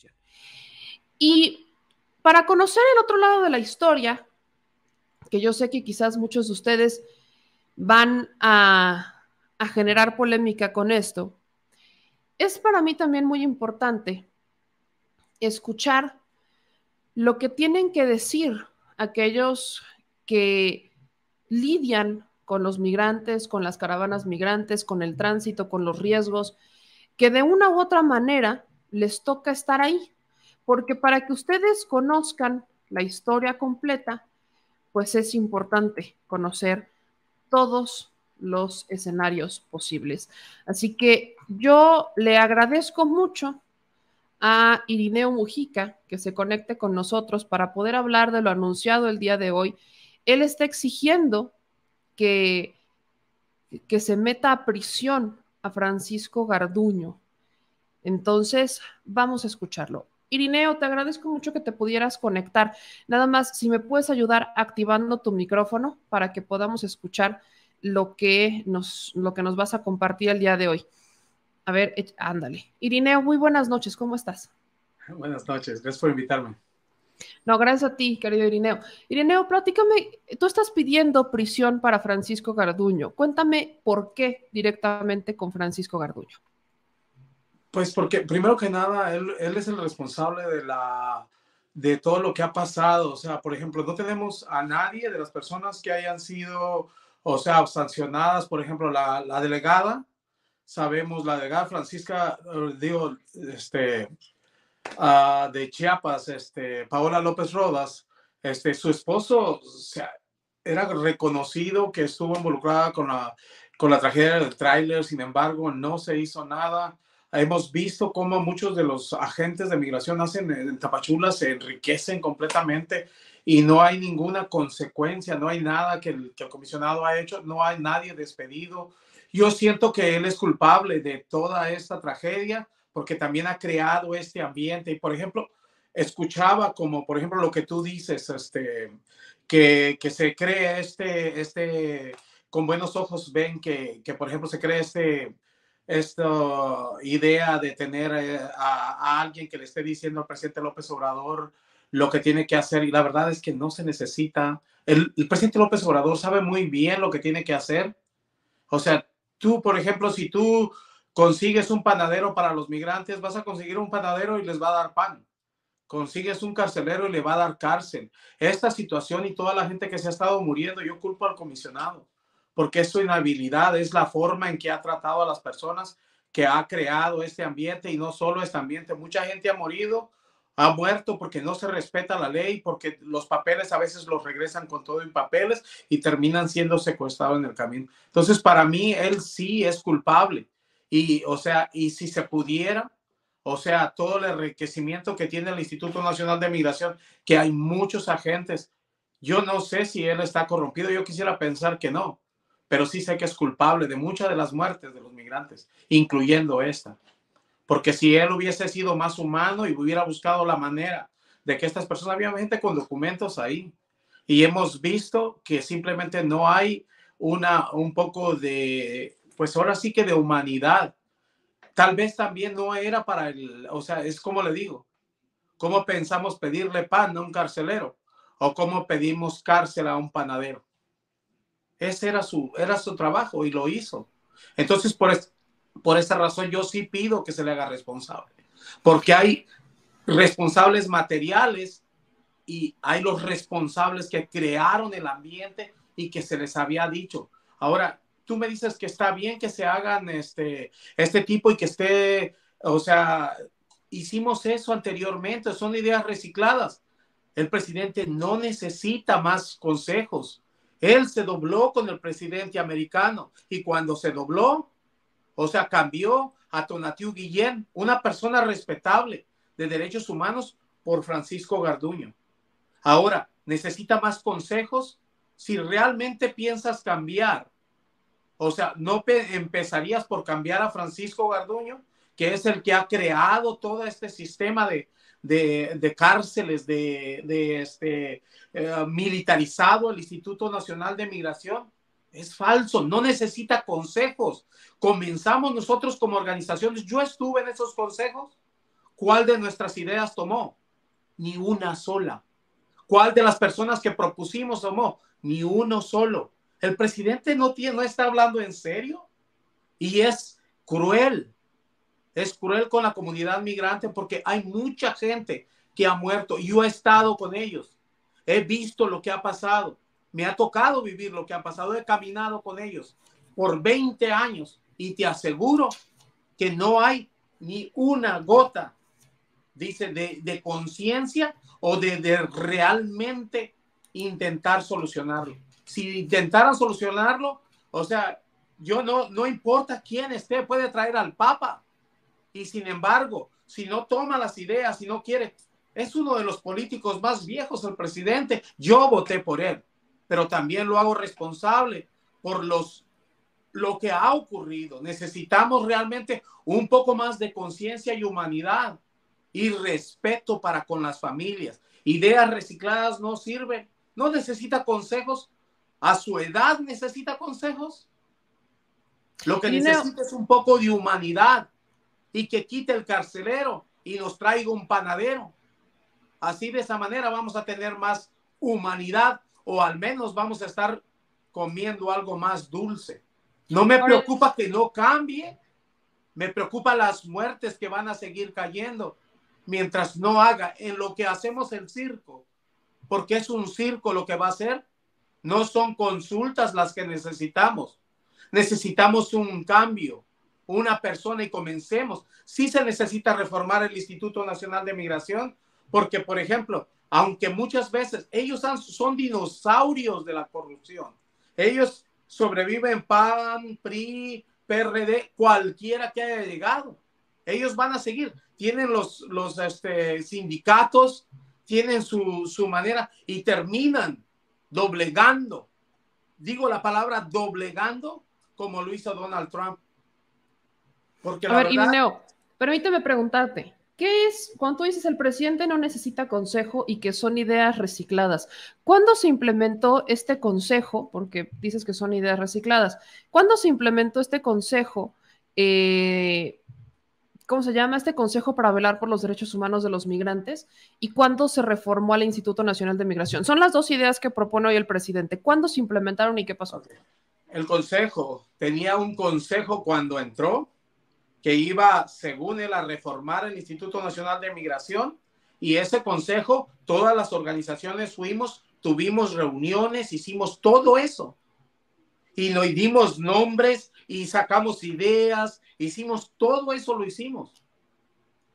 Constitución. Y para conocer el otro lado de la historia, que yo sé que quizás muchos de ustedes van a generar polémica con esto, es para mí también muy importante escuchar lo que tienen que decir aquellos que lidian con los migrantes, con las caravanas migrantes, con el tránsito, con los riesgos, que de una u otra manera les toca estar ahí. Porque para que ustedes conozcan la historia completa, pues es importante conocer todos los escenarios posibles. Así que yo le agradezco mucho a Irineo Mujica que se conecte con nosotros para poder hablar de lo anunciado el día de hoy. Él está exigiendo que, que se meta a prisión a Francisco Garduño. Entonces, vamos a escucharlo. Irineo, te agradezco mucho que te pudieras conectar. Nada más, si me puedes ayudar activando tu micrófono para que podamos escuchar lo que nos vas a compartir el día de hoy. A ver, ándale. Irineo, muy buenas noches, ¿cómo estás? Buenas noches, gracias por invitarme. No, gracias a ti, querido Irineo. Irineo, platícame, tú estás pidiendo prisión para Francisco Garduño. Cuéntame por qué directamente con Francisco Garduño. Pues porque primero que nada, él es el responsable de todo lo que ha pasado. O sea, por ejemplo, no tenemos a nadie de las personas que hayan sido, o sea, sancionadas. Por ejemplo, la delegada, sabemos, la delegada Francisca, digo, de Chiapas, Paola López Rodas, su esposo, o sea, era reconocido que estuvo involucrada con la tragedia del tráiler. Sin embargo, no se hizo nada. Hemos visto cómo muchos de los agentes de migración hacen en Tapachula, se enriquecen completamente y no hay ninguna consecuencia, no hay nada que el comisionado ha hecho, no hay nadie despedido. Yo siento que él es culpable de toda esta tragedia porque también ha creado este ambiente. Y, por ejemplo, escuchaba como, por ejemplo, lo que tú dices, que se cree con buenos ojos ven que por ejemplo, se cree esta idea de tener a alguien que le esté diciendo al presidente López Obrador lo que tiene que hacer. Y la verdad es que no se necesita. El presidente López Obrador sabe muy bien lo que tiene que hacer. O sea, tú, por ejemplo, si tú consigues un panadero para los migrantes, vas a conseguir un panadero y les va a dar pan. Consigues un carcelero y le va a dar cárcel. Esta situación y toda la gente que se ha estado muriendo, yo culpo al comisionado, porque es su inhabilidad, es la forma en que ha tratado a las personas, que ha creado este ambiente. Y no solo este ambiente, mucha gente ha muerto porque no se respeta la ley, porque los papeles a veces los regresan con todo en papeles y terminan siendo secuestrados en el camino. Entonces, para mí, él sí es culpable. Y, o sea, y si se pudiera, o sea, todo el enriquecimiento que tiene el Instituto Nacional de Migración, que hay muchos agentes, yo no sé si él está corrompido, yo quisiera pensar que no, pero sí sé que es culpable de muchas de las muertes de los migrantes, incluyendo esta. Porque si él hubiese sido más humano y hubiera buscado la manera de que estas personas, había gente con documentos ahí, y hemos visto que simplemente no hay un poco de, pues ahora sí que de humanidad. Tal vez también no era o sea, es como le digo, ¿cómo pensamos pedirle pan a un carcelero? ¿O cómo pedimos cárcel a un panadero? Ese era su trabajo y lo hizo. Entonces, por esa razón, yo sí pido que se le haga responsable. Porque hay responsables materiales y hay los responsables que crearon el ambiente y que se les había dicho. Ahora, tú me dices que está bien que se hagan este tipo y que esté, o sea, hicimos eso anteriormente, son ideas recicladas. El presidente no necesita más consejos. Él se dobló con el presidente americano y cuando se dobló, o sea, cambió a Tonatiuh Guillén, una persona respetable de derechos humanos, por Francisco Garduño. Ahora, ¿necesita más consejos? Si realmente piensas cambiar, o sea, ¿no empezarías por cambiar a Francisco Garduño, que es el que ha creado todo este sistema de cárceles, militarizado el Instituto Nacional de Migración? Es falso, no necesita consejos. Comenzamos nosotros como organizaciones, yo estuve en esos consejos ¿Cuál de nuestras ideas tomó? Ni una sola. ¿Cuál de las personas que propusimos tomó? Ni uno solo. El presidente no está hablando en serio y es cruel. Es cruel con la comunidad migrante porque hay mucha gente que ha muerto. Yo he estado con ellos. He visto lo que ha pasado. Me ha tocado vivir lo que ha pasado. He caminado con ellos por 20 años y te aseguro que no hay ni una gota, dice, de conciencia o de realmente intentar solucionarlo. Si intentaran solucionarlo, o sea, yo no importa quién esté, puede traer al Papa. Y sin embargo, si no toma las ideas, si no quiere, es uno de los políticos más viejos, el presidente. Yo voté por él, pero también lo hago responsable por lo que ha ocurrido. Necesitamos realmente un poco más de conciencia y humanidad y respeto para con las familias. Ideas recicladas no sirven. No necesita consejos. A su edad necesita consejos. Lo que necesita es un poco de humanidad y que quite el carcelero y nos traiga un panadero. Así, de esa manera vamos a tener más humanidad, o al menos vamos a estar comiendo algo más dulce. No me preocupa que no cambie, me preocupa las muertes que van a seguir cayendo mientras no haga en lo que hacemos el circo, porque es un circo lo que va a hacer. No son consultas las que necesitamos. Necesitamos un cambio, una persona, y comencemos. Sí se necesita reformar el Instituto Nacional de Migración, porque, por ejemplo, aunque muchas veces ellos son dinosaurios de la corrupción, ellos sobreviven PAN, PRI, PRD, cualquiera que haya llegado. Ellos van a seguir. Tienen los sindicatos, tienen su manera y terminan doblegando. Digo la palabra doblegando como lo hizo Donald Trump. Porque a ver, verdad... Irineo, permíteme preguntarte, ¿qué es cuando tú dices el presidente no necesita consejo y que son ideas recicladas? ¿Cuándo se implementó este consejo? Porque dices que son ideas recicladas. ¿Cuándo se implementó este consejo? ¿Cómo se llama? Este consejo para velar por los derechos humanos de los migrantes. ¿Y cuándo se reformó al Instituto Nacional de Migración? Son las dos ideas que propone hoy el presidente. ¿Cuándo se implementaron y qué pasó? El consejo tenía un consejo cuando entró, que iba, según él, a reformar el Instituto Nacional de Migración, y ese consejo, todas las organizaciones fuimos, tuvimos reuniones, hicimos todo eso, y nos dimos nombres, y sacamos ideas, hicimos todo eso, lo hicimos.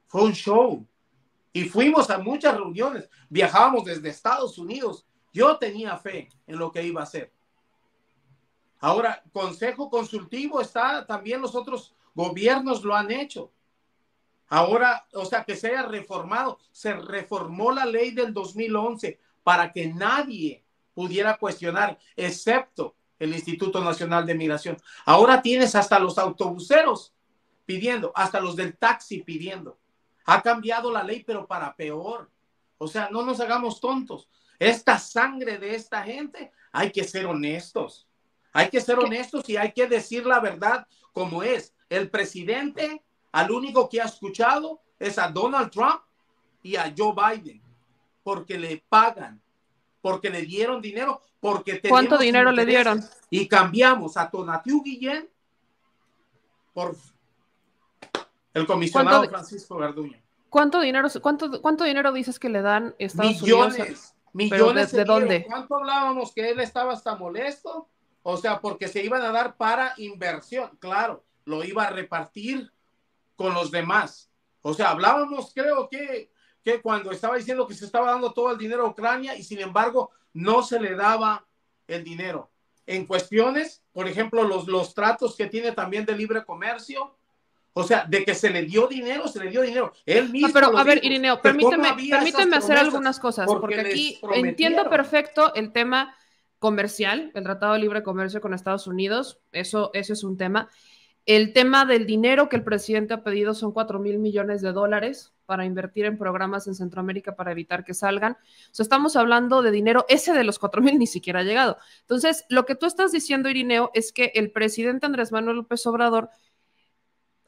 Fue un show, y fuimos a muchas reuniones, viajábamos desde Estados Unidos, yo tenía fe en lo que iba a hacer. Ahora, consejo consultivo está, también los otros gobiernos lo han hecho. Ahora, o sea, que se haya reformado, se reformó la ley del 2011 para que nadie pudiera cuestionar, excepto el Instituto Nacional de Migración. Ahora tienes hasta los autobuseros pidiendo, hasta los del taxi pidiendo. Ha cambiado la ley, pero para peor. O sea, no nos hagamos tontos. Esta sangre de esta gente, hay que ser honestos. Hay que ser honestos y hay que decir la verdad como es. El presidente, al único que ha escuchado es a Donald Trump y a Joe Biden, porque le pagan, porque le dieron dinero, porque tenemos ¿cuánto dinero le dieron? Y cambiamos a Tonatiuh Guillén por el comisionado Francisco Garduño. ¿Cuánto dinero dices que le dan Estados Unidos? Millones. ¿De dónde? ¿Cuánto hablábamos que él estaba hasta molesto? O sea, porque se iban a dar para inversión. Claro, lo iba a repartir con los demás. O sea, hablábamos, creo que cuando estaba diciendo que se estaba dando todo el dinero a Ucrania y sin embargo no se le daba el dinero. En cuestiones, por ejemplo, los tratos que tiene también de libre comercio, o sea, de que se le dio dinero, se le dio dinero. Él mismo. Pero a ver, Irineo, permíteme hacer algunas cosas, porque aquí entiendo perfecto el tema comercial, el Tratado de Libre Comercio con Estados Unidos, eso es un tema. El tema del dinero que el presidente ha pedido son 4,000 millones de dólares para invertir en programas en Centroamérica para evitar que salgan. O sea, estamos hablando de dinero, ese de los 4,000 ni siquiera ha llegado. Entonces, lo que tú estás diciendo, Irineo, es que el presidente Andrés Manuel López Obrador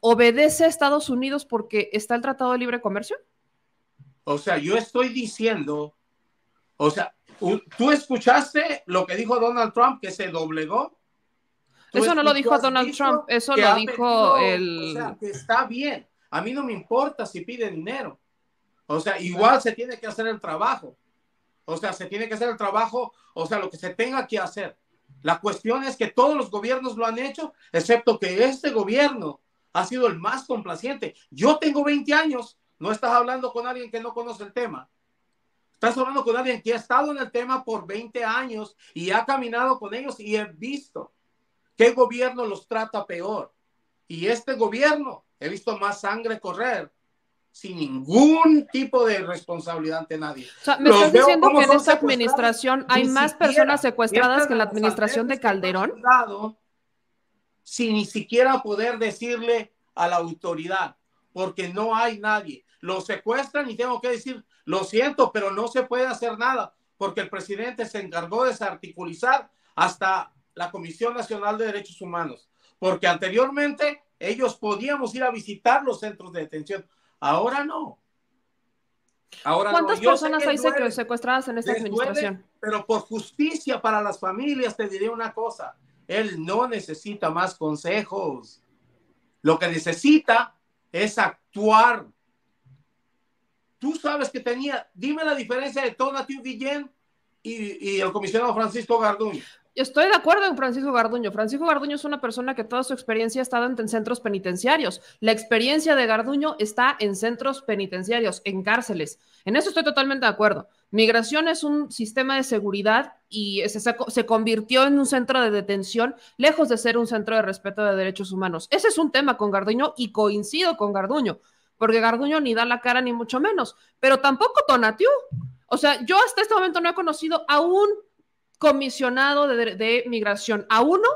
obedece a Estados Unidos porque está el Tratado de Libre Comercio. O sea, yo estoy diciendo, o sea, ¿tú escuchaste lo que dijo Donald Trump, que se doblegó? Eso no lo Tú dijo has Donald Trump, visto eso que lo ha dijo pedido, o sea, el... que está bien. A mí no me importa si pide dinero. O sea, igual se tiene que hacer el trabajo. O sea, se tiene que hacer el trabajo, o sea, lo que se tenga que hacer. La cuestión es que todos los gobiernos lo han hecho, excepto que este gobierno ha sido el más complaciente. Yo tengo 20 años, no estás hablando con alguien que no conoce el tema. Estás hablando con alguien que ha estado en el tema por 20 años y ha caminado con ellos y he visto qué gobierno los trata peor. Y este gobierno, he visto más sangre correr sin ningún tipo de responsabilidad ante nadie. O sea, me Los estás veo diciendo como que en son esta secuestrados. administración hay Ni más personas siquiera secuestradas que entran en a la los administración de albergues que tú has Calderón. fundado sin ni siquiera poder decirle a la autoridad, porque no hay nadie. Los secuestran y tengo que decir, lo siento, pero no se puede hacer nada, porque el presidente se encargó de desarticulizar hasta la Comisión Nacional de Derechos Humanos, porque anteriormente ellos podíamos ir a visitar los centros de detención. Ahora no. Ahora no. ¿Cuántas Yo sé personas que hay duele, secuestradas en esta les duele, administración? pero por justicia para las familias te diré una cosa. Él no necesita más consejos. Lo que necesita es actuar. Tú sabes que tenía, dime la diferencia de Tonatiuh Guillén y el comisionado Francisco Garduño. Estoy de acuerdo en Francisco Garduño. Francisco Garduño es una persona que toda su experiencia ha estado en centros penitenciarios. La experiencia de Garduño está en centros penitenciarios, en cárceles. En eso estoy totalmente de acuerdo. Migración es un sistema de seguridad y se convirtió en un centro de detención, lejos de ser un centro de respeto de derechos humanos. Ese es un tema con Garduño y coincido con Garduño, porque Garduño ni da la cara ni mucho menos, pero tampoco Tonatiuh. O sea, yo hasta este momento no he conocido a un comisionado de migración, a uno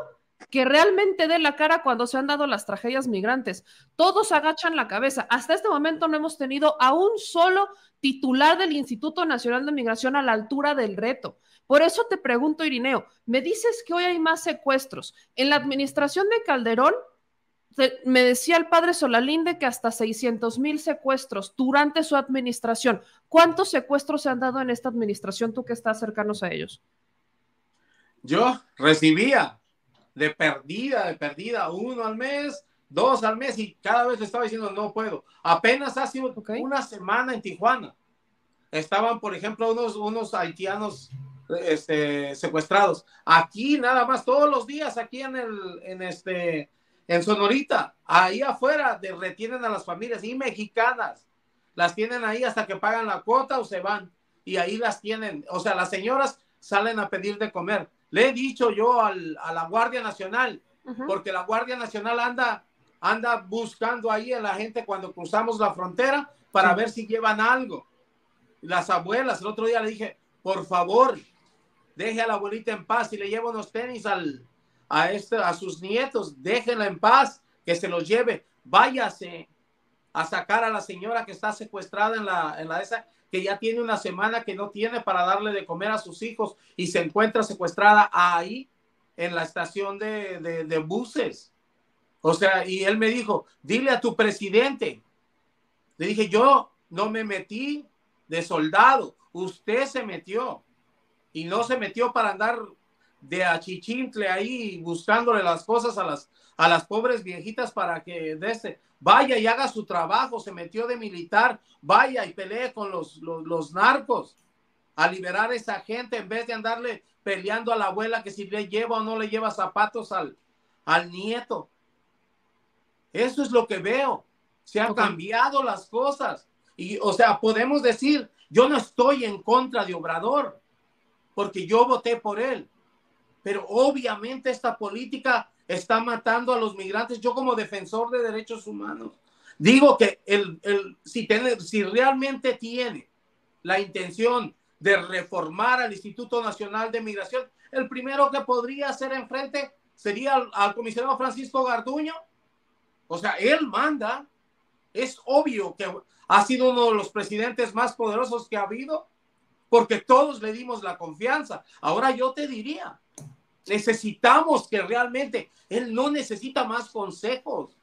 que realmente dé la cara cuando se han dado las tragedias migrantes. Todos agachan la cabeza. Hasta este momento no hemos tenido a un solo titular del Instituto Nacional de Migración a la altura del reto. Por eso te pregunto, Irineo, me dices que hoy hay más secuestros. En la administración de Calderón, me decía el padre Solalinde que hasta 600,000 secuestros durante su administración. ¿Cuántos secuestros se han dado en esta administración, tú que estás cercanos a ellos? Yo recibía de perdida, 1 al mes, 2 al mes, y cada vez le estaba diciendo no puedo. Apenas hace una semana en Tijuana estaban, por ejemplo, unos haitianos secuestrados. Aquí nada más, todos los días, aquí en Sonorita, ahí afuera retienen a las familias y mexicanas. Las tienen ahí hasta que pagan la cuota o se van. Y ahí las tienen. O sea, las señoras salen a pedir de comer. Le he dicho yo a la Guardia Nacional, porque la Guardia Nacional anda buscando ahí a la gente cuando cruzamos la frontera para ver si llevan algo. Las abuelas, el otro día le dije, por favor, deje a la abuelita en paz y le lleva unos tenis a sus nietos, déjenla en paz, que se los lleve. Váyase a sacar a la señora que está secuestrada en la esa, que ya tiene una semana que no tiene para darle de comer a sus hijos y se encuentra secuestrada ahí en la estación de buses. O sea, y él me dijo, dile a tu presidente. Le dije, yo no me metí de soldado, usted se metió y no se metió para andar de achichincle ahí buscándole las cosas a las pobres viejitas para que vaya y haga su trabajo. Se metió de militar, vaya y pelee con los narcos a liberar a esa gente en vez de andarle peleando a la abuela que si le lleva o no le lleva zapatos al nieto. Eso es lo que veo. Se han cambiado las cosas. Y, o sea, podemos decir, yo no estoy en contra de Obrador, porque yo voté por él. Pero obviamente esta política está matando a los migrantes. Yo como defensor de derechos humanos, digo que si realmente tiene la intención de reformar al Instituto Nacional de Migración, el primero que podría hacer enfrente sería al comisionado Francisco Garduño. O sea, él manda. Es obvio que ha sido uno de los presidentes más poderosos que ha habido, porque todos le dimos la confianza. Ahora yo te diría, necesitamos que realmente, él no necesita más consejos.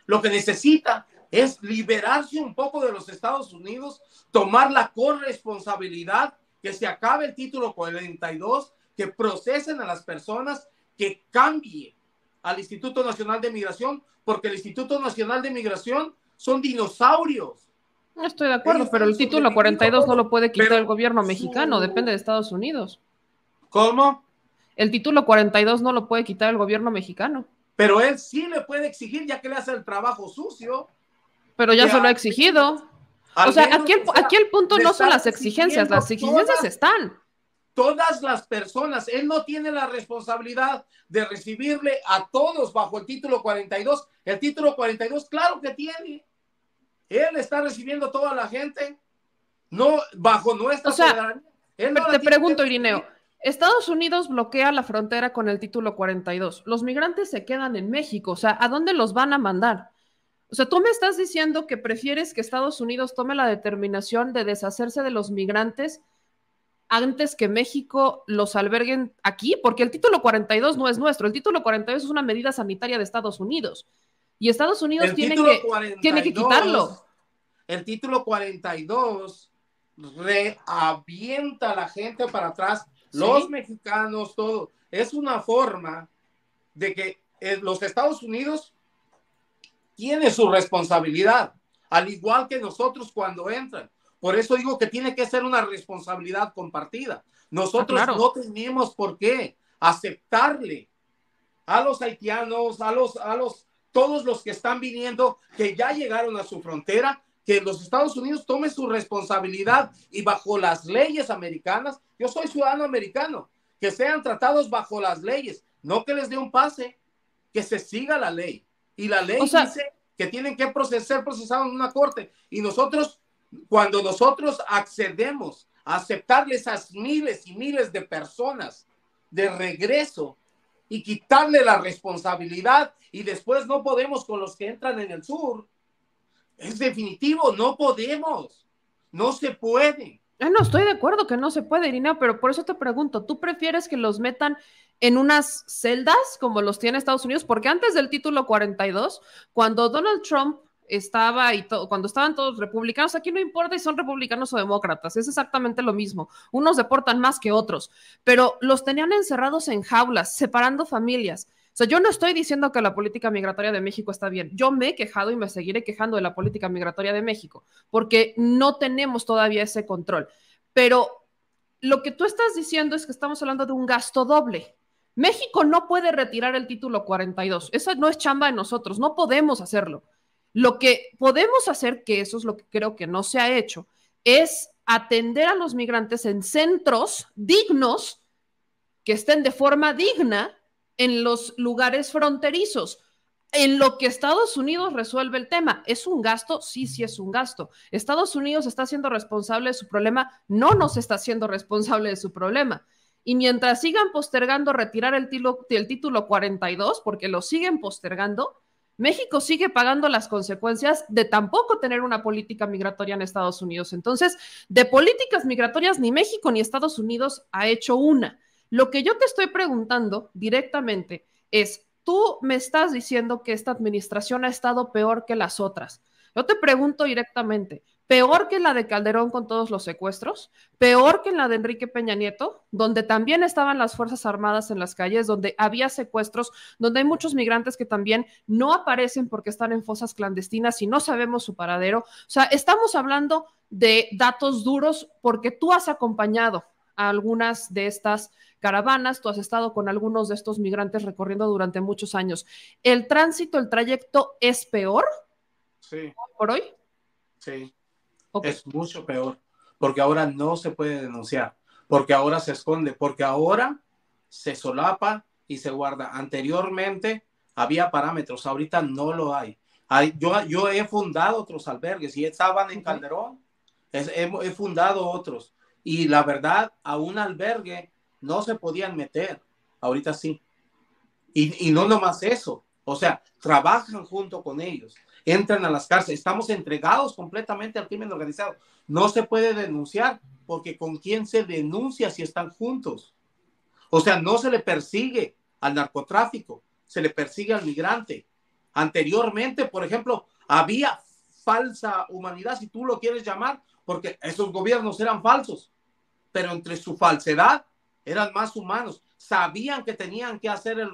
lo que necesita es liberarse un poco de los Estados Unidos, tomar la corresponsabilidad, que se acabe el título 42, que procesen a las personas, que cambie al Instituto Nacional de Migración, porque el Instituto Nacional de Migración son dinosaurios. No estoy de acuerdo, pero el título 42 no lo puede quitar el gobierno mexicano, depende de Estados Unidos. ¿Cómo? El título 42 no lo puede quitar el gobierno mexicano. Pero él sí le puede exigir, ya que le hace el trabajo sucio. Pero ya se lo ha exigido. O sea, aquí el punto no son las exigencias están. Todas las personas, él no tiene la responsabilidad de recibirle a todos bajo el título 42. El título 42, claro que tiene. Él está recibiendo a toda la gente, no bajo nuestra soberanía. Te pregunto, Irineo, Estados Unidos bloquea la frontera con el título 42. Los migrantes se quedan en México. O sea, ¿a dónde los van a mandar? O sea, tú me estás diciendo que prefieres que Estados Unidos tome la determinación de deshacerse de los migrantes antes que México los alberguen aquí, porque el título 42 no es nuestro. El título 42 es una medida sanitaria de Estados Unidos. Y Estados Unidos tiene que quitarlo. El título 42 reavienta a la gente para atrás. ¿Sí? Los mexicanos, todo. Es una forma de que los Estados Unidos tiene su responsabilidad, al igual que nosotros cuando entran. Por eso digo que tiene que ser una responsabilidad compartida. Nosotros no tenemos por qué aceptarle a los haitianos, todos los que están viniendo, que ya llegaron a su frontera, que los Estados Unidos tomen su responsabilidad y bajo las leyes americanas. Yo soy ciudadano americano, que sean tratados bajo las leyes, no que les dé un pase, que se siga la ley. Y la ley dice que tienen que ser procesados en una corte. Y nosotros, cuando nosotros accedemos a aceptarle esas miles y miles de personas de regreso y quitarle la responsabilidad, y después no podemos con los que entran en el sur, es definitivo, no podemos, no se puede. No, estoy de acuerdo que no se puede, Irineo, pero por eso te pregunto, ¿tú prefieres que los metan en unas celdas como los tiene Estados Unidos? Porque antes del título 42, cuando Donald Trump estaba cuando estaban todos republicanos, aquí no importa si son republicanos o demócratas, es exactamente lo mismo. Unos deportan más que otros, pero los tenían encerrados en jaulas, separando familias. O sea, yo no estoy diciendo que la política migratoria de México está bien. Yo me he quejado y me seguiré quejando de la política migratoria de México, porque no tenemos todavía ese control. Pero lo que tú estás diciendo es que estamos hablando de un gasto doble. México no puede retirar el título 42. Esa no es chamba de nosotros, no podemos hacerlo. Lo que podemos hacer, que eso es lo que creo que no se ha hecho, es atender a los migrantes en centros dignos, que estén de forma digna en los lugares fronterizos. En lo que Estados Unidos resuelve el tema, ¿es un gasto? Sí, sí es un gasto. ¿Estados Unidos está siendo responsable de su problema? No nos está siendo responsable de su problema. Y mientras sigan postergando retirar el título 42, porque lo siguen postergando, México sigue pagando las consecuencias de tampoco tener una política migratoria en Estados Unidos. Entonces, de políticas migratorias ni México ni Estados Unidos ha hecho una. Lo que yo te estoy preguntando directamente es, tú me estás diciendo que esta administración ha estado peor que las otras. Yo te pregunto directamente, ¿peor que la de Calderón con todos los secuestros? ¿Peor que la de Enrique Peña Nieto, donde también estaban las Fuerzas Armadas en las calles, donde había secuestros, donde hay muchos migrantes que también no aparecen porque están en fosas clandestinas y no sabemos su paradero? O sea, estamos hablando de datos duros porque tú has acompañado a algunas de estas caravanas, tú has estado con algunos de estos migrantes recorriendo durante muchos años. ¿El tránsito, el trayecto es peor? Sí. ¿Por hoy? Sí. Okay. Es mucho peor, porque ahora no se puede denunciar, porque ahora se esconde, porque ahora se solapa y se guarda. Anteriormente había parámetros, ahorita no lo hay. Yo he fundado otros albergues y estaban en Calderón, he fundado otros, y la verdad, a un albergue no se podían meter, ahorita sí. Y no nomás eso, o sea, trabajan junto con ellos, entran a las cárceles, estamos entregados completamente al crimen organizado. No se puede denunciar, porque ¿con quién se denuncia si están juntos? O sea, no se le persigue al narcotráfico, se le persigue al migrante. Anteriormente, por ejemplo, había falsa humanidad, si tú lo quieres llamar, porque esos gobiernos eran falsos, pero entre su falsedad eran más humanos. Sabían que tenían que hacer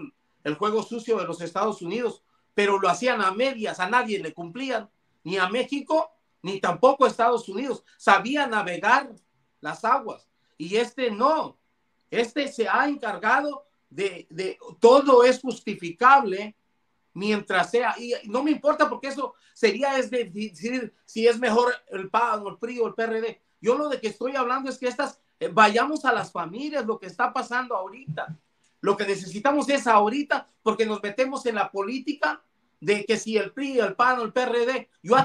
el juego sucio de los Estados Unidos, pero lo hacían a medias, a nadie le cumplían, ni a México, ni tampoco a Estados Unidos. Sabía navegar las aguas, y no. Se ha encargado de todo es justificable mientras sea, y no me importa porque eso sería es de decir si es mejor el PAN o el PRI o el PRD. Yo lo de que estoy hablando es que vayamos a las familias, lo que está pasando ahorita. Lo que necesitamos es ahorita, porque nos metemos en la política de que si el PRI, el PAN o el PRD, yo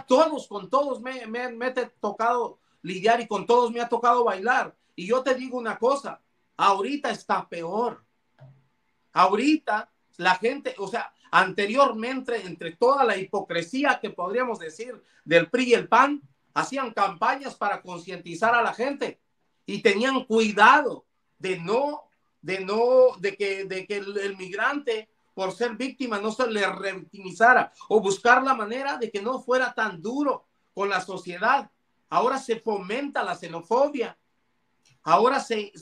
con todos me he tocado lidiar y con todos me ha tocado bailar. Y yo te digo una cosa, ahorita está peor. Ahorita la gente, o sea, anteriormente, entre toda la hipocresía que podríamos decir del PRI y el PAN, hacían campañas para concientizar a la gente y tenían cuidado de que el migrante, por ser víctima, no se le revictimizara, o buscar la manera de que no fuera tan duro con la sociedad. Ahora se fomenta la xenofobia. Ahora se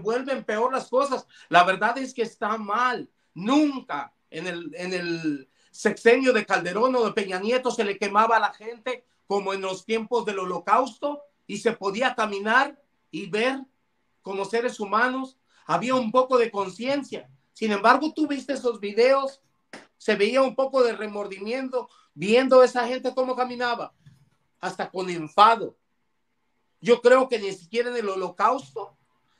vuelven peor las cosas. La verdad es que está mal. Nunca en el sexenio de Calderón o de Peña Nieto se le quemaba a la gente como en los tiempos del Holocausto, y se podía caminar y ver como seres humanos. Había un poco de conciencia. Sin embargo, tú viste esos videos, se veía un poco de remordimiento viendo a esa gente cómo caminaba, hasta con enfado. Yo creo que ni siquiera en el Holocausto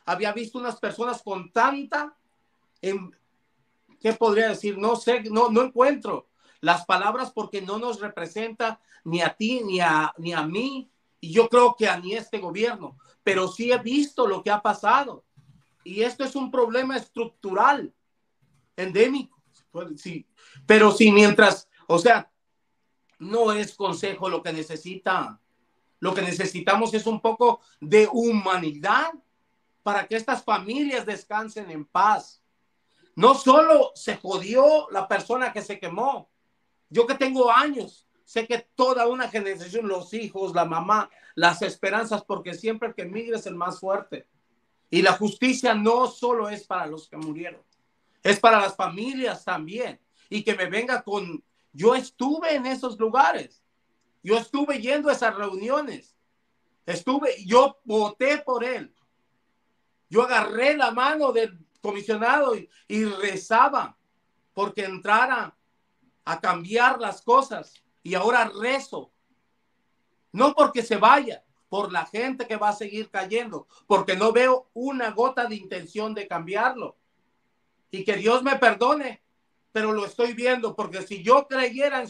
había visto unas personas con tanta, ¿qué podría decir? No sé, no encuentro las palabras, porque no nos representa ni a ti ni a mí, y yo creo que ni a este gobierno, pero sí he visto lo que ha pasado, y esto es un problema estructural, endémico, sí, pero sí, mientras, o sea, no es consejo lo que necesita. Lo que necesitamos es un poco de humanidad para que estas familias descansen en paz. No solo se jodió la persona que se quemó. Yo que tengo años, sé que toda una generación, los hijos, la mamá, las esperanzas, porque siempre el que migra es el más fuerte. Y la justicia no solo es para los que murieron, es para las familias también. Y que me venga con... Yo estuve en esos lugares. Yo estuve yendo a esas reuniones. Yo voté por él. Yo agarré la mano del comisionado y rezaba porque entrara a cambiar las cosas. Y ahora rezo. No porque se vaya, por la gente que va a seguir cayendo, porque no veo una gota de intención de cambiarlo. Y que Dios me perdone, pero lo estoy viendo, porque si yo creyera en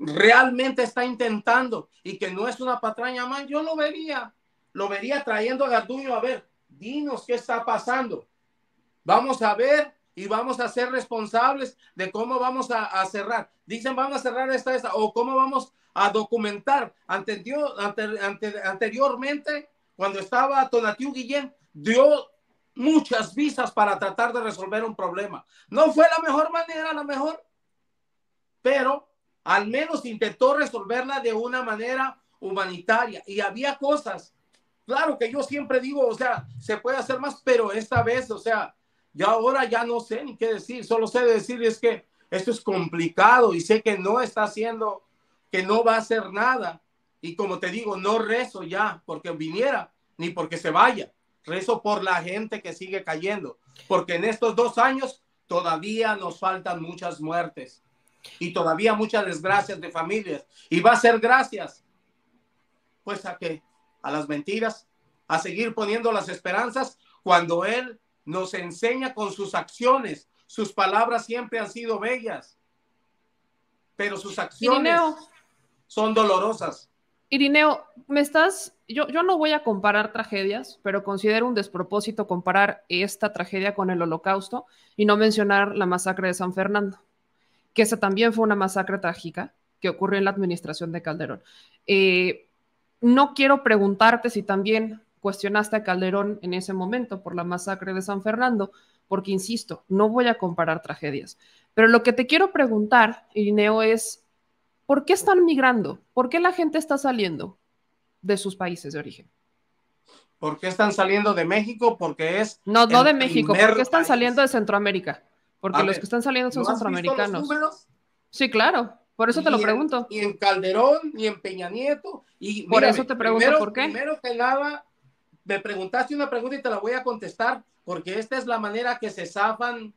realmente está intentando y que no es una patraña más, yo lo vería trayendo a Garduño. A ver, dinos qué está pasando, vamos a ver y vamos a ser responsables de cómo vamos a cerrar. Dicen vamos a cerrar esta, o cómo vamos a documentar. Anteriormente, cuando estaba Tonatiu Guillén, dio muchas visas para tratar de resolver un problema. No fue la mejor manera, la mejor, pero al menos intentó resolverla de una manera humanitaria, y había cosas, claro que yo siempre digo, o sea, se puede hacer más, pero esta vez, o sea, ya ahora ya no sé ni qué decir, solo sé decir es que esto es complicado y sé que no está haciendo, que no va a hacer nada, y como te digo, no rezo ya porque viniera, ni porque se vaya, rezo por la gente que sigue cayendo, porque en estos 2 años todavía nos faltan muchas muertes y todavía muchas desgracias de familias, y va a ser gracias pues a qué, a las mentiras, a seguir poniendo las esperanzas cuando él nos enseña con sus acciones. Sus palabras siempre han sido bellas, pero sus acciones Irineo, son dolorosas. Irineo, yo no voy a comparar tragedias, pero considero un despropósito comparar esta tragedia con el Holocausto y no mencionar la masacre de San Fernando, que esa también fue una masacre trágica que ocurrió en la administración de Calderón. No quiero preguntarte si también cuestionaste a Calderón en ese momento por la masacre de San Fernando, porque insisto, no voy a comparar tragedias. Pero lo que te quiero preguntar, Irineo, es ¿por qué están migrando? ¿Por qué la gente está saliendo de sus países de origen? ¿Por qué están saliendo de México? Porque es No, no el de México, ¿por qué primer están saliendo país. de Centroamérica? Porque A los que ver, están saliendo son ¿no has visto los centroamericanos. números? Sí, claro, por eso te lo pregunto. Ni en Calderón, ni en Peña Nieto. Y Por eso mírame, te pregunto por qué. primero que nada, me preguntaste una pregunta y te la voy a contestar, porque esta es la manera que se zafan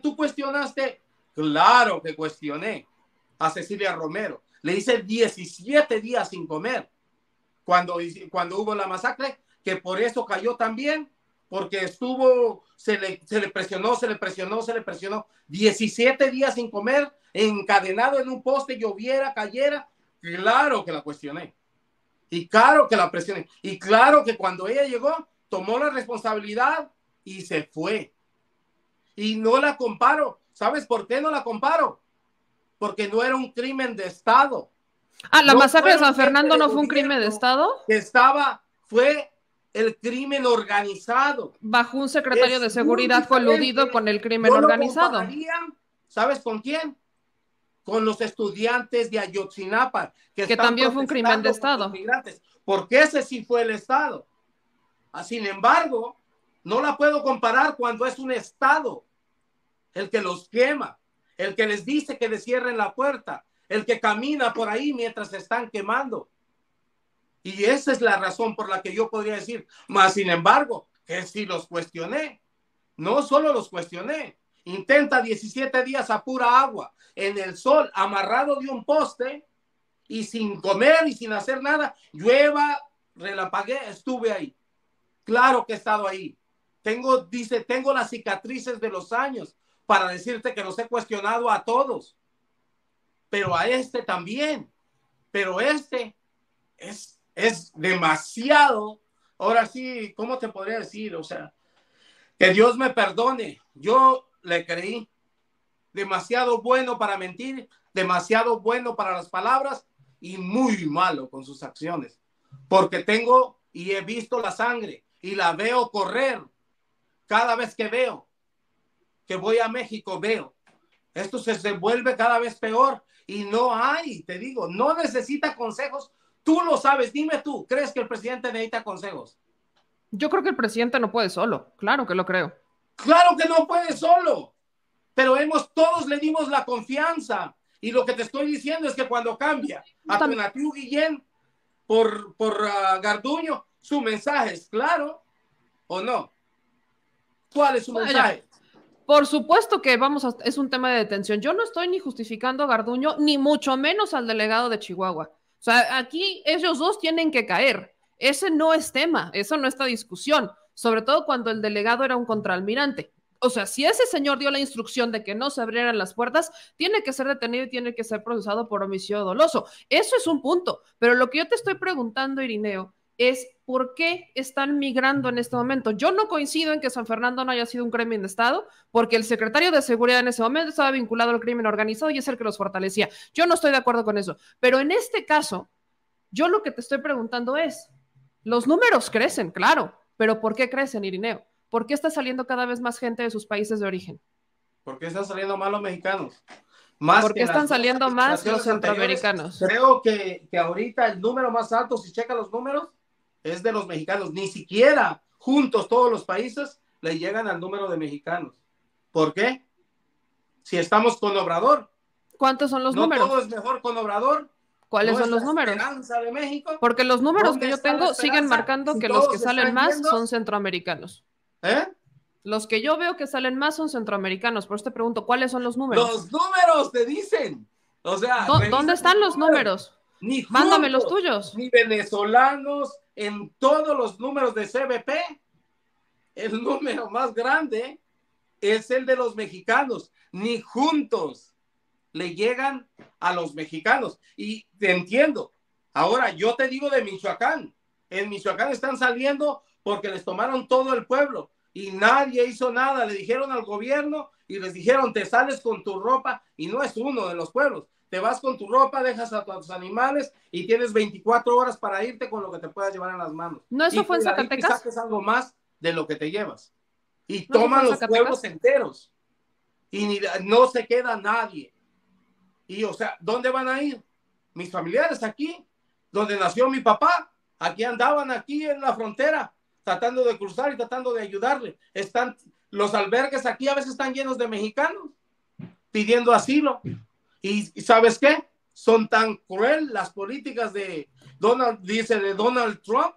tú cuestionaste. Claro que cuestioné a Cecilia Romero. Le hice 17 días sin comer cuando hubo la masacre, que por eso cayó también, porque se le presionó, 17 días sin comer, encadenado en un poste, lloviera, cayera. Claro que la cuestioné. Y claro que la presioné. Y claro que cuando ella llegó, tomó la responsabilidad y se fue. Y no la comparo. ¿Sabes por qué no la comparo? Porque no era un crimen de Estado. Ah, ¿la No masacre de fueron San gente Fernando de no fue un crimen de gobierno Estado? que fue el crimen organizado. Bajo un secretario Es de muy seguridad coludido diferente. con el crimen Yo lo organizado. compararía, ¿sabes con quién? Con los estudiantes de Ayotzinapa que Que están también fue un crimen de protestando por los Estado. migrantes, porque ese sí fue el Estado. Sin embargo, no la puedo comparar cuando es un Estado el que los quema, el que les dice que les cierren la puerta, el que camina por ahí mientras se están quemando. Y esa es la razón por la que yo podría decir, más sin embargo, que si los cuestioné, no solo los cuestioné, intenta 17 días a pura agua, en el sol, amarrado de un poste y sin comer y sin hacer nada, llueva, relampagué, estuve ahí. Claro que he estado ahí. Tengo las cicatrices de los años para decirte que los he cuestionado a todos, pero a este también. Pero este es demasiado. Ahora sí, ¿cómo te podría decir? O sea, que Dios me perdone. Yo le creí demasiado bueno para mentir, demasiado bueno para las palabras y muy malo con sus acciones. Porque tengo y he visto la sangre y la veo correr. Cada vez que veo que voy a México, veo. Esto se vuelve cada vez peor y no hay, te digo, no necesita consejos. Tú lo sabes, dime tú, ¿crees que el presidente necesita consejos? Yo creo que el presidente no puede solo, claro que lo creo. Claro que no puede solo, pero todos le dimos la confianza. Y lo que te estoy diciendo es que cuando cambia a Tonatiuh Guillén por Garduño, su mensaje es claro o no. ¿Cuál es su mensaje? Por supuesto que es un tema de detención. Yo no estoy ni justificando a Garduño, ni mucho menos al delegado de Chihuahua. O sea, aquí ellos dos tienen que caer. Ese no es tema, eso no está discusión, sobre todo cuando el delegado era un contraalmirante. O sea, si ese señor dio la instrucción de que no se abrieran las puertas, tiene que ser detenido y tiene que ser procesado por homicidio doloso. Eso es un punto. Pero lo que yo te estoy preguntando, Irineo, es por qué están migrando en este momento. Yo no coincido en que San Fernando no haya sido un crimen de Estado, porque el secretario de Seguridad en ese momento estaba vinculado al crimen organizado y es el que los fortalecía. Yo no estoy de acuerdo con eso. Pero en este caso, yo lo que te estoy preguntando es, los números crecen, claro, pero ¿por qué crecen, Irineo? ¿Por qué está saliendo cada vez más gente de sus países de origen? ¿Por qué están saliendo más los mexicanos? ¿Por qué están saliendo más los centroamericanos? Creo que ahorita el número más alto, si checa los números, es de los mexicanos. Ni siquiera juntos todos los países le llegan al número de mexicanos. ¿Por qué? Si estamos con Obrador. ¿Cuántos son los números? No todo es mejor con Obrador. ¿Cuáles son los números? Esperanza de México. Porque los números que yo tengo siguen marcando que los que salen más son centroamericanos. ¿Eh? Los que yo veo que salen más son centroamericanos. Por eso te pregunto, ¿cuáles son los números? Los números te dicen. O sea, ¿dónde están los números? Ni juntos, mándame los tuyos. Ni venezolanos, en todos los números de CBP, el número más grande es el de los mexicanos. Ni juntos le llegan a los mexicanos. Y te entiendo. Ahora, yo te digo de Michoacán. En Michoacán están saliendo porque les tomaron todo el pueblo y nadie hizo nada. Le dijeron al gobierno y les dijeron, te sales con tu ropa, y no es uno de los pueblos. Te vas con tu ropa, dejas a tus animales y tienes 24 horas para irte con lo que te puedas llevar en las manos. ¿No eso fue en Zacatecas? Y saques algo más de lo que te llevas. y ¿No se fue toman a los pueblos Zacatecas? enteros y no se queda nadie. Y o sea, ¿dónde van a ir? Mis familiares aquí, donde nació mi papá, aquí andaban aquí en la frontera, tratando de cruzar y tratando de ayudarle. Están, los albergues aquí a veces están llenos de mexicanos pidiendo asilo. Y ¿sabes qué? Son tan cruel las políticas de de Donald Trump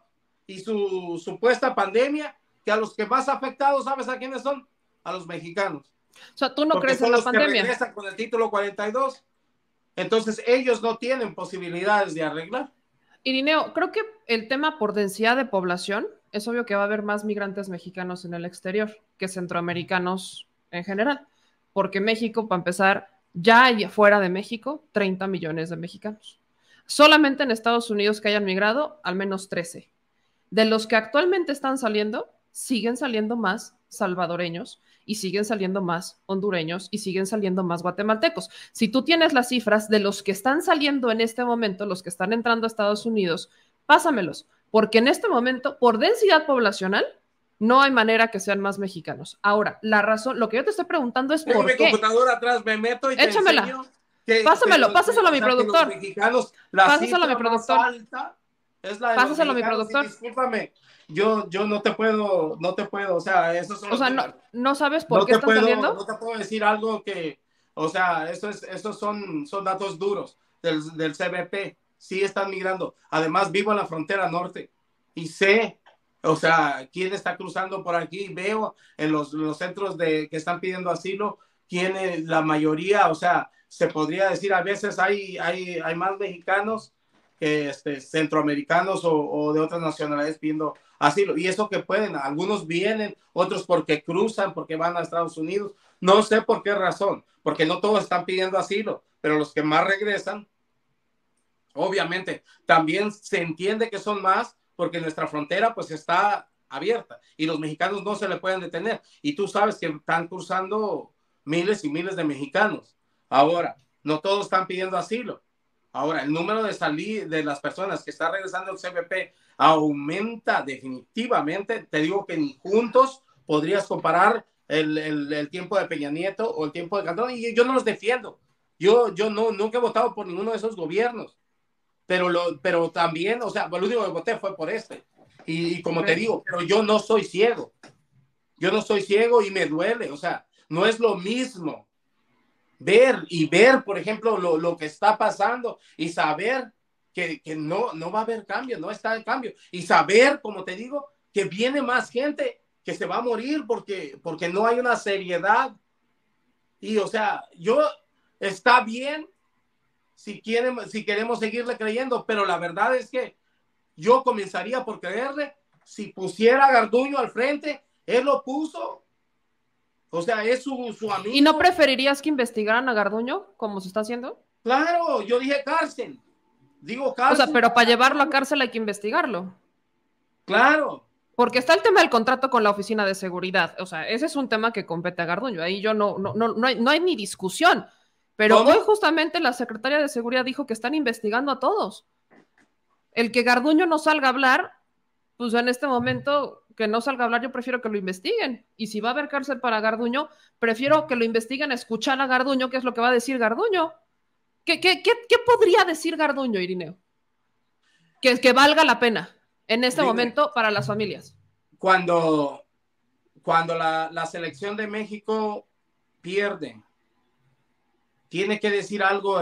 y su supuesta pandemia, que a los que más afectados, ¿sabes a quiénes son? A los mexicanos. O sea, ¿tú no Porque crees en son la los que pandemia? regresan con el título 42. Entonces ellos no tienen posibilidades de arreglar. Irineo, creo que el tema por densidad de población, es obvio que va a haber más migrantes mexicanos en el exterior que centroamericanos en general, porque México, para empezar, ya hay fuera de México 30 millones de mexicanos. Solamente en Estados Unidos que hayan migrado, al menos 13. De los que actualmente están saliendo, siguen saliendo más salvadoreños y siguen saliendo más hondureños y siguen saliendo más guatemaltecos. Si tú tienes las cifras de los que están saliendo en este momento, los que están entrando a Estados Unidos, pásamelos, porque en este momento, por densidad poblacional, no hay manera que sean más mexicanos. Ahora, la razón, lo que yo te estoy preguntando es Tengo por mi qué. computadora atrás, me meto y te Échamela, enseño que, pásamelo, pásaselo a o mi sea, que los productor, mexicanos, la pásaselo a mi cifra más productor, alta es la de los pásaselo a mi mexicanos. Y productor. discúlpame, yo no te puedo, o sea, esos son O los sea, no, números. no sabes por qué están No saliendo. te puedo decir algo que, o sea, esos son datos duros del CBP. Sí están migrando. Además, vivo en la frontera norte y sé, o sea, quién está cruzando por aquí. Veo en los centros que están pidiendo asilo, quién la mayoría, o sea, se podría decir, a veces hay más mexicanos que centroamericanos o de otras nacionalidades pidiendo asilo. Y eso que pueden, algunos vienen, otros porque cruzan, porque van a Estados Unidos. No sé por qué razón, porque no todos están pidiendo asilo, pero los que más regresan, obviamente, también se entiende que son más porque nuestra frontera pues está abierta y los mexicanos no se le pueden detener. Y tú sabes que están cruzando miles y miles de mexicanos. Ahora, no todos están pidiendo asilo. Ahora, el número de las personas que están regresando al CBP aumenta definitivamente. Te digo que ni juntos podrías comparar el tiempo de Peña Nieto o el tiempo de Calderón. Y yo no los defiendo. Yo nunca he votado por ninguno de esos gobiernos. Pero también, o sea, lo único que voté fue por este. Y como te Okay. digo, pero yo no soy ciego. Yo no soy ciego y me duele. O sea, no es lo mismo ver, por ejemplo, lo que está pasando y saber que no va a haber cambio, no está el cambio. Y saber, como te digo, que viene más gente que se va a morir porque no hay una seriedad. Y, o sea, está bien si queremos seguirle creyendo, pero la verdad es que yo comenzaría por creerle si pusiera a Garduño al frente, él lo puso, o sea, es su ¿Y no amigo. preferirías que investigaran a Garduño como se está haciendo? Claro, yo dije cárcel, digo O sea, cárcel pero para para llevarlo a Garduño, cárcel hay que investigarlo. claro. Porque está el tema del contrato con la oficina de seguridad. O sea, ese es un tema que compete a Garduño. Ahí yo no hay ni discusión. Pero hoy ¿Cómo? justamente la secretaria de seguridad dijo que están investigando a todos. El que Garduño no salga a hablar, pues en este momento que no salga a hablar, yo prefiero que lo investiguen. Y si va a haber cárcel para Garduño, prefiero que lo investiguen a escuchar a Garduño, qué es lo que va a decir Garduño. ¿Qué podría decir Garduño, Irineo? Que valga la pena en este Dime, momento para las familias. cuando, cuando la selección de México pierde, tiene que decir algo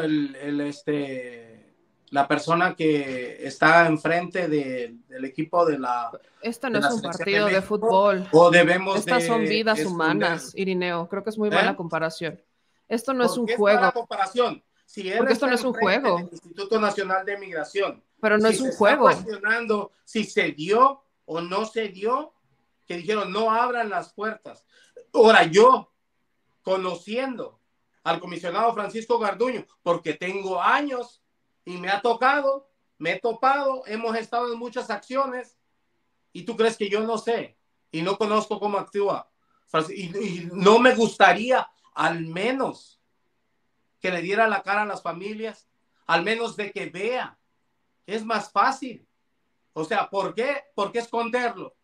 la persona que está enfrente del equipo Este no de es la un selección de partido de México, fútbol. o debemos Estas son de vidas esconder, humanas, Irineo. Creo que es muy mala ¿eh? comparación. Esto no es ¿Por un qué es mala juego, comparación? Si él porque esto está no es un enfrente del juego, Instituto Nacional de Migración, pero no si es se un está juego. cuestionando si se dio o no se dio, que dijeron no abran las puertas. Ahora yo, conociendo al comisionado Francisco Garduño, porque tengo años y me ha tocado, me he topado, hemos estado en muchas acciones, y tú crees que yo no sé y no conozco cómo actúa. Y no me gustaría al menos que le diera la cara a las familias, al menos de que vea. Es más fácil. O sea, ¿por qué? ¿Por qué esconderlo?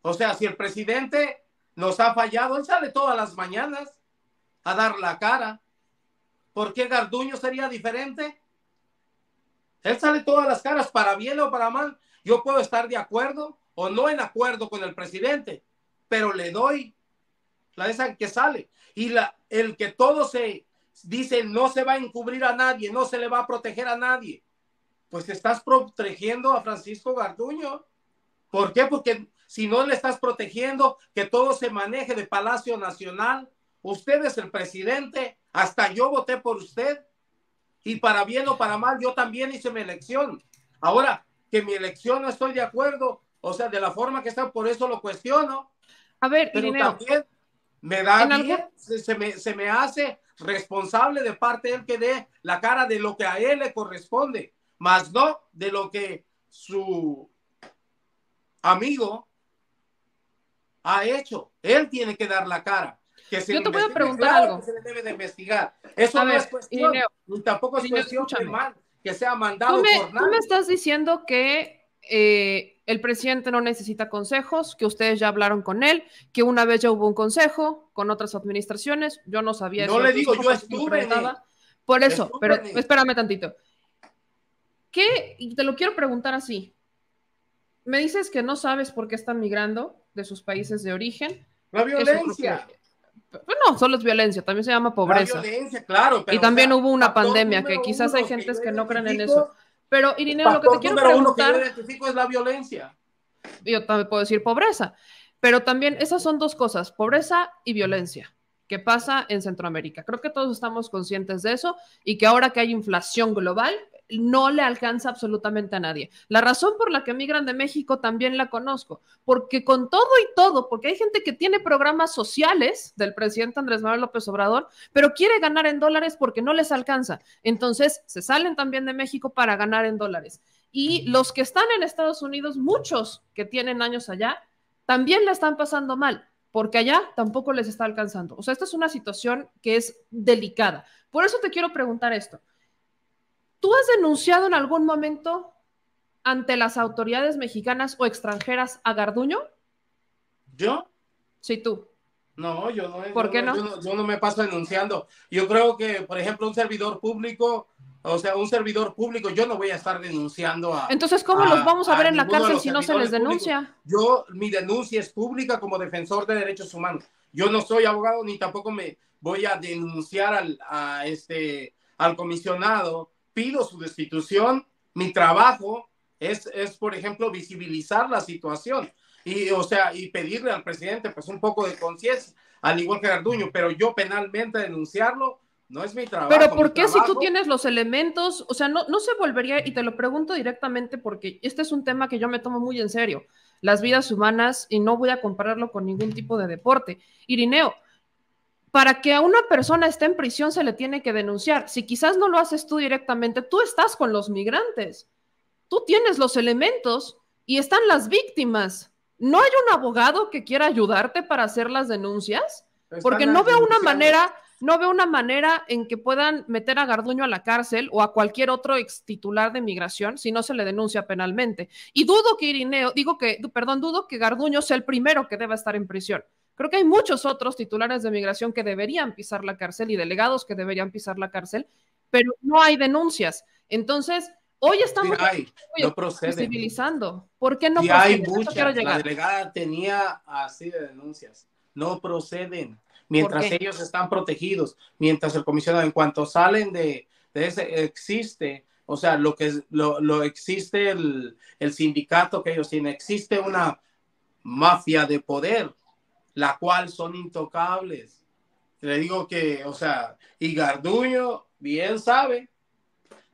O sea, si el presidente nos ha fallado. Él sale todas las mañanas a dar la cara. ¿Por qué Garduño sería diferente? Él sale todas las caras, para bien o para mal. Yo puedo estar de acuerdo o no en acuerdo con el presidente, pero le doy la esa que sale. Y el que todo se dice no se va a encubrir a nadie, no se le va a proteger a nadie. Pues estás protegiendo a Francisco Garduño. ¿Por qué? Porque si no le estás protegiendo que todo se maneje de Palacio Nacional, usted es el presidente, hasta yo voté por usted. Y para bien o para mal, yo también hice mi elección. Ahora, que mi elección no estoy de acuerdo, o sea, de la forma que está, por eso lo cuestiono. A ver, Pero Irineo, también me da en algún... bien, se me hace responsable de parte de él que dé la cara de lo que a él le corresponde, más no de lo que su amigo ha hecho. Él tiene que dar la cara. Que se Yo le te voy a investigue, preguntar claro que algo. se le debe de investigar. Eso A no es ver, cuestión, Irineo, ni tampoco es Irineo, cuestión de escúchame. mal que sea Tú mandado por me, tú me nadie. estás diciendo que el presidente no necesita consejos, que ustedes ya hablaron con él, que una vez ya hubo un consejo con otras administraciones. Yo no sabía No eso de le tu digo, hijo, yo por eso me estuve en él. preguntaba. Por eso, Estuve pero en él. espérame tantito. ¿Qué? Y te lo quiero preguntar así. Me dices que no sabes por qué están migrando de sus países de origen. La Eso creo violencia. que... No, solo es violencia, también se llama La pobreza. violencia, claro, Y pero o también sea, hubo una factor pandemia, que número quizás hay uno que yo gentes que no creen en eso. identifico, Pero, Irineo, lo que te factor quiero número uno que yo preguntar, identifico es la violencia. yo también puedo decir pobreza, pero también esas son dos cosas, pobreza y violencia, que pasa en Centroamérica. Creo que todos estamos conscientes de eso y que ahora que hay inflación global, no le alcanza absolutamente a nadie. La razón por la que migran de México también la conozco, porque con todo y todo, porque hay gente que tiene programas sociales del presidente Andrés Manuel López Obrador, pero quiere ganar en dólares porque no les alcanza. Entonces, se salen también de México para ganar en dólares. Y los que están en Estados Unidos, muchos que tienen años allá, también la están pasando mal, porque allá tampoco les está alcanzando. O sea, esta es una situación que es delicada. Por eso te quiero preguntar esto. ¿Tú has denunciado en algún momento ante las autoridades mexicanas o extranjeras a Garduño? ¿Yo? Sí, tú. No, ¿Por qué no? yo no me paso denunciando. Yo creo que, por ejemplo, un servidor público, o sea, un servidor público, yo no voy a estar denunciando Entonces, ¿cómo los vamos a ver a en la ninguno de cárcel los si no se les servidores públicos. denuncia? Mi denuncia es pública como defensor de derechos humanos. Yo no soy abogado ni tampoco me voy a denunciar al comisionado. Pido su destitución. Mi trabajo es, por ejemplo, visibilizar la situación. Y, o sea, y pedirle al presidente pues un poco de conciencia, al igual que Garduño, pero yo penalmente denunciarlo no es mi Pero trabajo. Mi ¿por qué si tú trabajo, tienes los elementos? O sea, no se volvería, y te lo pregunto directamente porque este es un tema que yo me tomo muy en serio, las vidas humanas, y no voy a compararlo con ningún tipo de deporte. Irineo, para que a una persona esté en prisión se le tiene que denunciar. Si quizás no lo haces tú directamente, tú estás con los migrantes, tú tienes los elementos y están las víctimas. ¿No hay un abogado que quiera ayudarte para hacer las denuncias? Porque están denunciando. no veo una manera en que puedan meter a Garduño a la cárcel o a cualquier otro ex titular de migración si no se le denuncia penalmente. Y dudo que dudo que Garduño sea el primero que deba estar en prisión. Creo que hay muchos otros titulares de migración que deberían pisar la cárcel y delegados que deberían pisar la cárcel, pero no hay denuncias. Entonces, hoy Sí estamos hay, no proceden. visibilizando. ¿Por qué no Sí hay proceden? A eso quiero muchas. La llegar. delegada tenía así de denuncias. No proceden. ¿Por Mientras qué? ellos están protegidos, mientras el comisionado, en cuanto salen de ese, existe, o sea, lo existe el sindicato que ellos tienen, existe una mafia de poder, la cual son intocables. Le digo que, o sea, y Garduño bien sabe.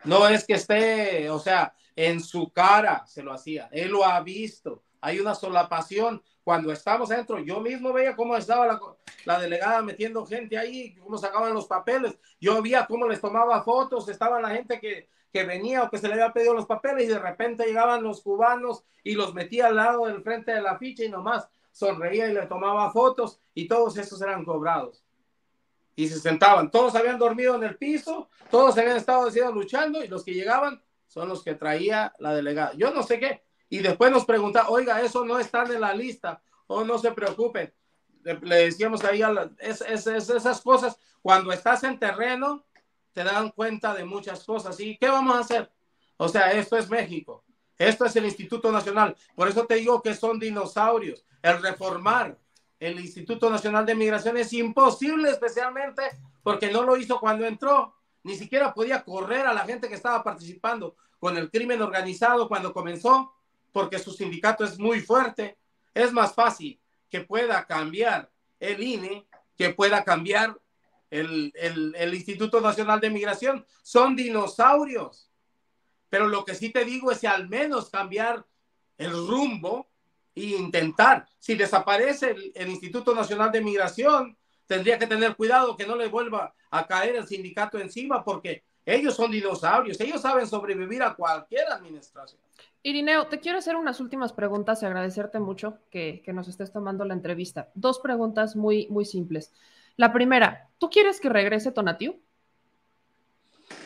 No es que esté, o sea, en su cara se lo hacía. Él lo ha visto. Hay una solapación. Cuando estamos dentro, yo mismo veía cómo estaba la delegada metiendo gente ahí, cómo sacaban los papeles. Yo veía cómo les tomaba fotos. Estaba la gente que venía o que se le había pedido los papeles y de repente llegaban los cubanos y los metía al lado del frente de la ficha y nomás sonreía y le tomaba fotos y todos esos eran cobrados y se sentaban. Todos habían dormido en el piso, todos habían estado luchando y los que llegaban son los que traía la delegada. Yo no sé qué. Y después nos pregunta, oiga, eso no está en la lista, o no se preocupen. le decíamos ahí esas cosas, cuando estás en terreno, te dan cuenta de muchas cosas. ¿Y qué vamos a hacer? O sea, esto es México. Esto es el Instituto Nacional. Por eso te digo que son dinosaurios. El reformar el Instituto Nacional de Migración es imposible, especialmente porque no lo hizo cuando entró. Ni siquiera podía correr a la gente que estaba participando con el crimen organizado cuando comenzó, porque su sindicato es muy fuerte. Es más fácil que pueda cambiar el INE, que pueda cambiar el Instituto Nacional de Migración. Son dinosaurios. Pero lo que sí te digo es que al menos cambiar el rumbo e intentar. Si desaparece el Instituto Nacional de Migración, tendría que tener cuidado que no le vuelva a caer el sindicato encima, porque ellos son dinosaurios, ellos saben sobrevivir a cualquier administración. Irineo, te quiero hacer unas últimas preguntas y agradecerte mucho que nos estés tomando la entrevista. Dos preguntas muy, muy simples. La primera, ¿tú quieres que regrese Tonatiuh?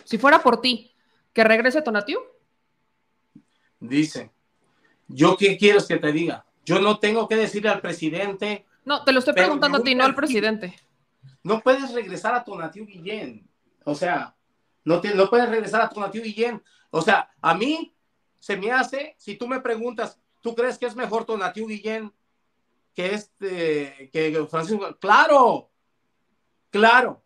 Si fuera por ti, ¿que regrese Tonatiuh? Dice, ¿yo qué quieres que te diga? Yo no tengo que decirle al presidente. No, te lo estoy preguntando a ti, no al presidente. No puedes regresar a Tonatiuh Guillén. O sea, no puedes regresar a Tonatiuh Guillén. O sea, a mí se me hace, si tú me preguntas, ¿tú crees que es mejor Tonatiuh Guillén que Francisco? Claro,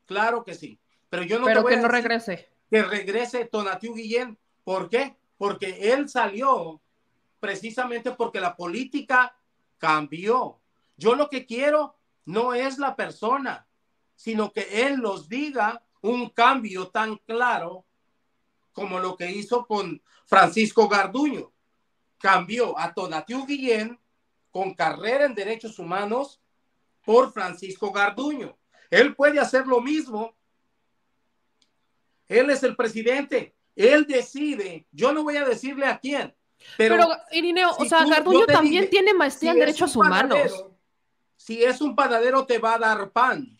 claro que sí. Pero yo no te voy a decir regrese. Que regrese Tonatiuh Guillén. ¿Por qué? Porque él salió precisamente porque la política cambió. Yo lo que quiero no es la persona, sino que él nos diga un cambio tan claro como lo que hizo con Francisco Garduño. Cambió a Tonatiuh Guillén con carrera en derechos humanos por Francisco Garduño. Él puede hacer lo mismo. Él es el presidente. Él decide. Yo no voy a decirle a quién. Pero Irineo, si o sea, Garduño también tiene maestría en derechos humanos. Si es un panadero, te va a dar pan.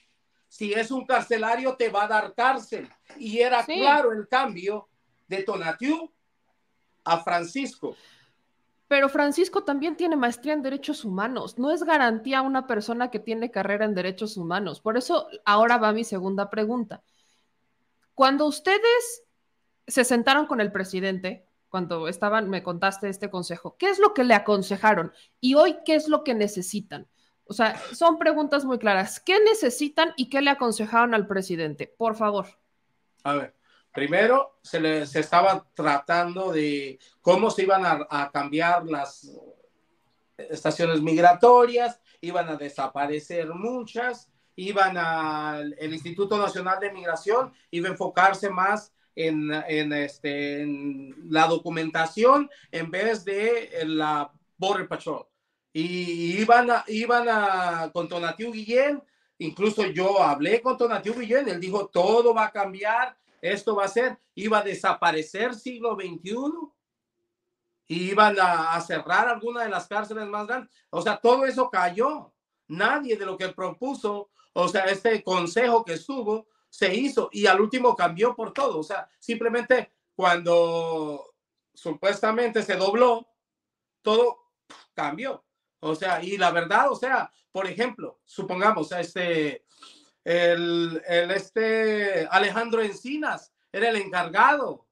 Si es un carcelario, te va a dar cárcel. Y era claro el cambio de Tonatiuh a Francisco. Pero Francisco también tiene maestría en derechos humanos. No es garantía una persona que tiene carrera en derechos humanos. Por eso ahora va mi segunda pregunta. Cuando ustedes se sentaron con el presidente, cuando me contaste este consejo, ¿qué es lo que le aconsejaron? Y hoy, ¿qué es lo que necesitan? O sea, son preguntas muy claras. ¿Qué necesitan y qué le aconsejaron al presidente? Por favor. A ver, primero se estaba tratando de cómo se iban a cambiar las estaciones migratorias, iban a desaparecer muchas, el Instituto Nacional de Migración iba a enfocarse más en la documentación en vez de la Border Patrol. Y iban con Tonatiuh Guillén. Incluso yo hablé con Tonatiuh Guillén, él dijo, todo va a cambiar, esto va a ser, iba a desaparecer siglo XXI, y iban a cerrar alguna de las cárceles más grandes. O sea, todo eso cayó. Nadie de lo que propuso, o sea, este consejo que estuvo, se hizo, y al último cambió por todo. O sea, simplemente cuando supuestamente se dobló, todo cambió. O sea, y la verdad, o sea, por ejemplo, supongamos, Alejandro Encinas era el encargado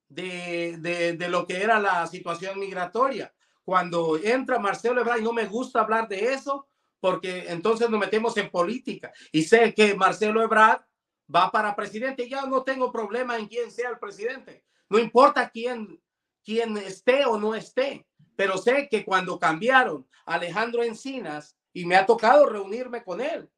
de lo que era la situación migratoria. Cuando entra Marcelo Ebrard, y no me gusta hablar de eso, porque entonces nos metemos en política. Y sé que Marcelo Ebrard va para presidente. Ya no tengo problema en quién sea el presidente. No importa quién esté o no esté. Pero sé que cuando cambiaron a Alejandro Encinas, y me ha tocado reunirme con él,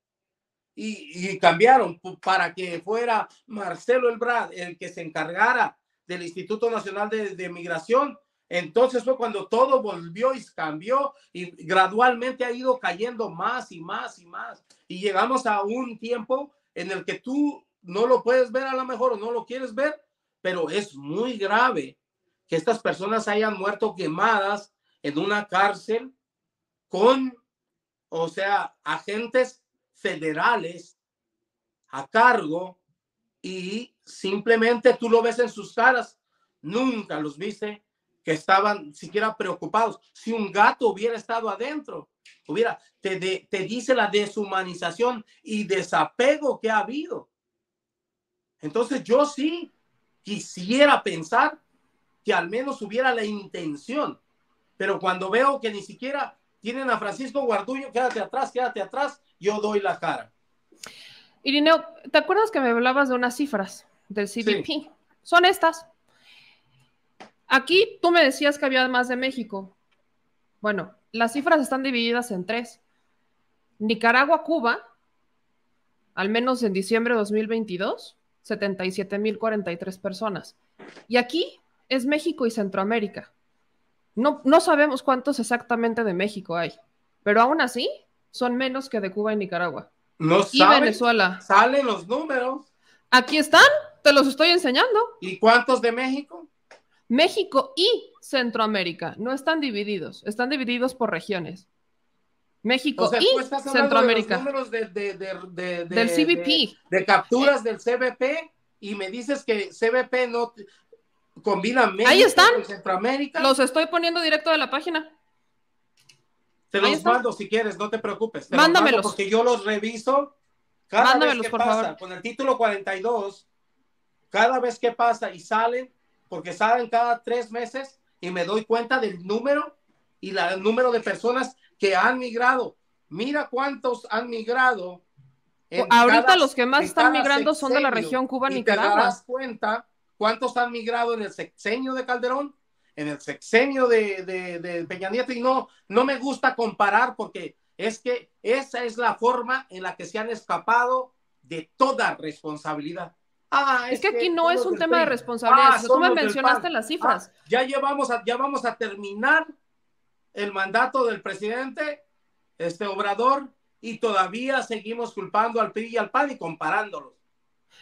y cambiaron para que fuera Marcelo Ebrard el que se encargara del Instituto Nacional de Migración, entonces fue cuando todo volvió y cambió, y gradualmente ha ido cayendo más y más y más. Y llegamos a un tiempo en el que tú no lo puedes ver a lo mejor o no lo quieres ver, pero es muy grave que estas personas hayan muerto quemadas en una cárcel con, o sea, agentes federales a cargo, y simplemente tú lo ves en sus caras, nunca los viste que estaban siquiera preocupados. Si un gato hubiera estado adentro, te dice la deshumanización y desapego que ha habido. Entonces yo sí quisiera pensar que al menos hubiera la intención, pero cuando veo que ni siquiera tienen a Francisco Garduño, quédate atrás, yo doy la cara. Irineo, ¿te acuerdas que me hablabas de unas cifras del CBP? Sí. Son estas. Aquí tú me decías que había más de México. Bueno, las cifras están divididas en 3. Nicaragua, Cuba, al menos en diciembre de 2022, 77,043 personas. Y aquí es México y Centroamérica. No sabemos cuántos exactamente de México hay, pero aún así son menos que de Cuba y Nicaragua. No y saben, Venezuela. Salen los números. Aquí están, te los estoy enseñando. ¿Y cuántos de México? México y Centroamérica no están divididos, están divididos por regiones. México y Centroamérica. De los números del CBP. De capturas del CBP, y me dices que CBP no combina México ahí están. Con Centroamérica. Los estoy poniendo directo de la página. Te los mando si quieres, no te preocupes. Mándamelos. Porque yo los reviso cada vez que pasa. Favor. Con el título 42, cada vez que pasa y salen, porque salen cada 3 meses, y me doy cuenta del número y el número de personas que han migrado. Mira cuántos han migrado. Ahorita los que más están migrando son de la región Cuba-Nicaragua. ¿Te das cuenta cuántos han migrado en el sexenio de Calderón, en el sexenio de Peña Nieto? Y no me gusta comparar, porque es que esa es la forma en la que se han escapado de toda responsabilidad. Es que aquí no es un tema de responsabilidad. Tú me mencionaste las cifras. Ya vamos a terminar el mandato del presidente Obrador, y todavía seguimos culpando al PRI y al PAN y comparándolos.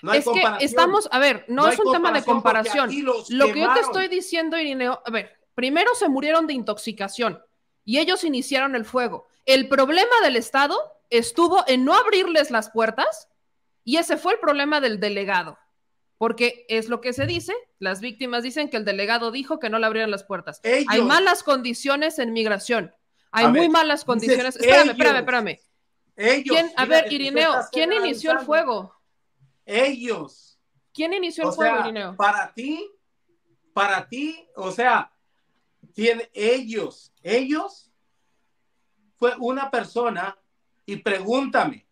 No hay comparación. Que estamos, a ver, no es un tema de comparación. Lo que yo te estoy diciendo, Irineo, a ver, primero se murieron de intoxicación y ellos iniciaron el fuego. El problema del Estado estuvo en no abrirles las puertas, y ese fue el problema del delegado. Porque es lo que se dice, las víctimas dicen que el delegado dijo que no le abrieran las puertas. Hay malas condiciones en migración. Hay muy malas condiciones. Espérame. A ver, Irineo, ¿quién inició el fuego? Ellos. ¿Quién inició el fuego, Irineo? Para ti, o sea, ellos fue una persona, y pregúntame,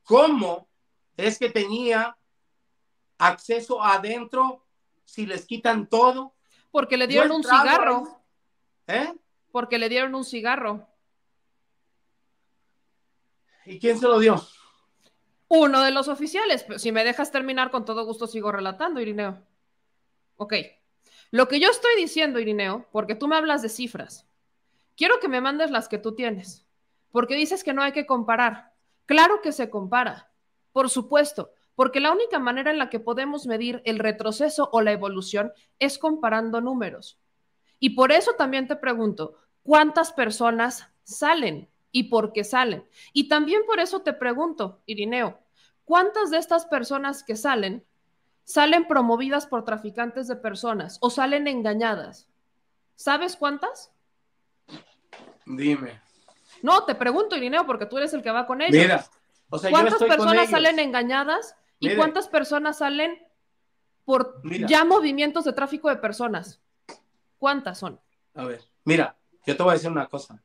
¿cómo es que tenía acceso adentro si les quitan todo? Porque le dieron un cigarro. ¿Eh? Porque le dieron un cigarro. ¿Y quién se lo dio? Uno de los oficiales. Si me dejas terminar, con todo gusto sigo relatando, Irineo. Ok. Lo que yo estoy diciendo, Irineo, porque tú me hablas de cifras, quiero que me mandes las que tú tienes, porque dices que no hay que comparar. Claro que se compara, por supuesto, porque la única manera en la que podemos medir el retroceso o la evolución es comparando números. Y por eso también te pregunto, ¿cuántas personas salen y por qué salen? Y también por eso te pregunto, Irineo, ¿cuántas de estas personas que salen promovidas por traficantes de personas o salen engañadas? ¿Sabes cuántas? Dime. No, te pregunto, Irineo, porque tú eres el que va con ellos. Mira, o sea, ¿cuántas personas salen engañadas y cuántas personas salen por ya movimientos de tráfico de personas? ¿Cuántas son? A ver, mira, yo te voy a decir una cosa.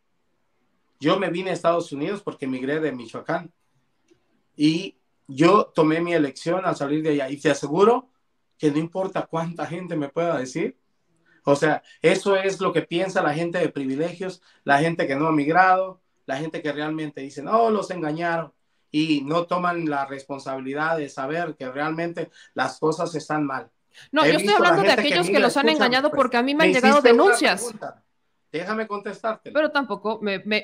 Yo me vine a Estados Unidos porque emigré de Michoacán, y yo tomé mi elección al salir de allá, y te aseguro que no importa cuánta gente me pueda decir, o sea, eso es lo que piensa la gente de privilegios, la gente que no ha migrado, la gente que realmente dice, no, los engañaron, y no toman la responsabilidad de saber que realmente las cosas están mal. No, yo estoy hablando de aquellos que los han engañado, porque a mí me han llegado denuncias. Déjame contestarte. Pero tampoco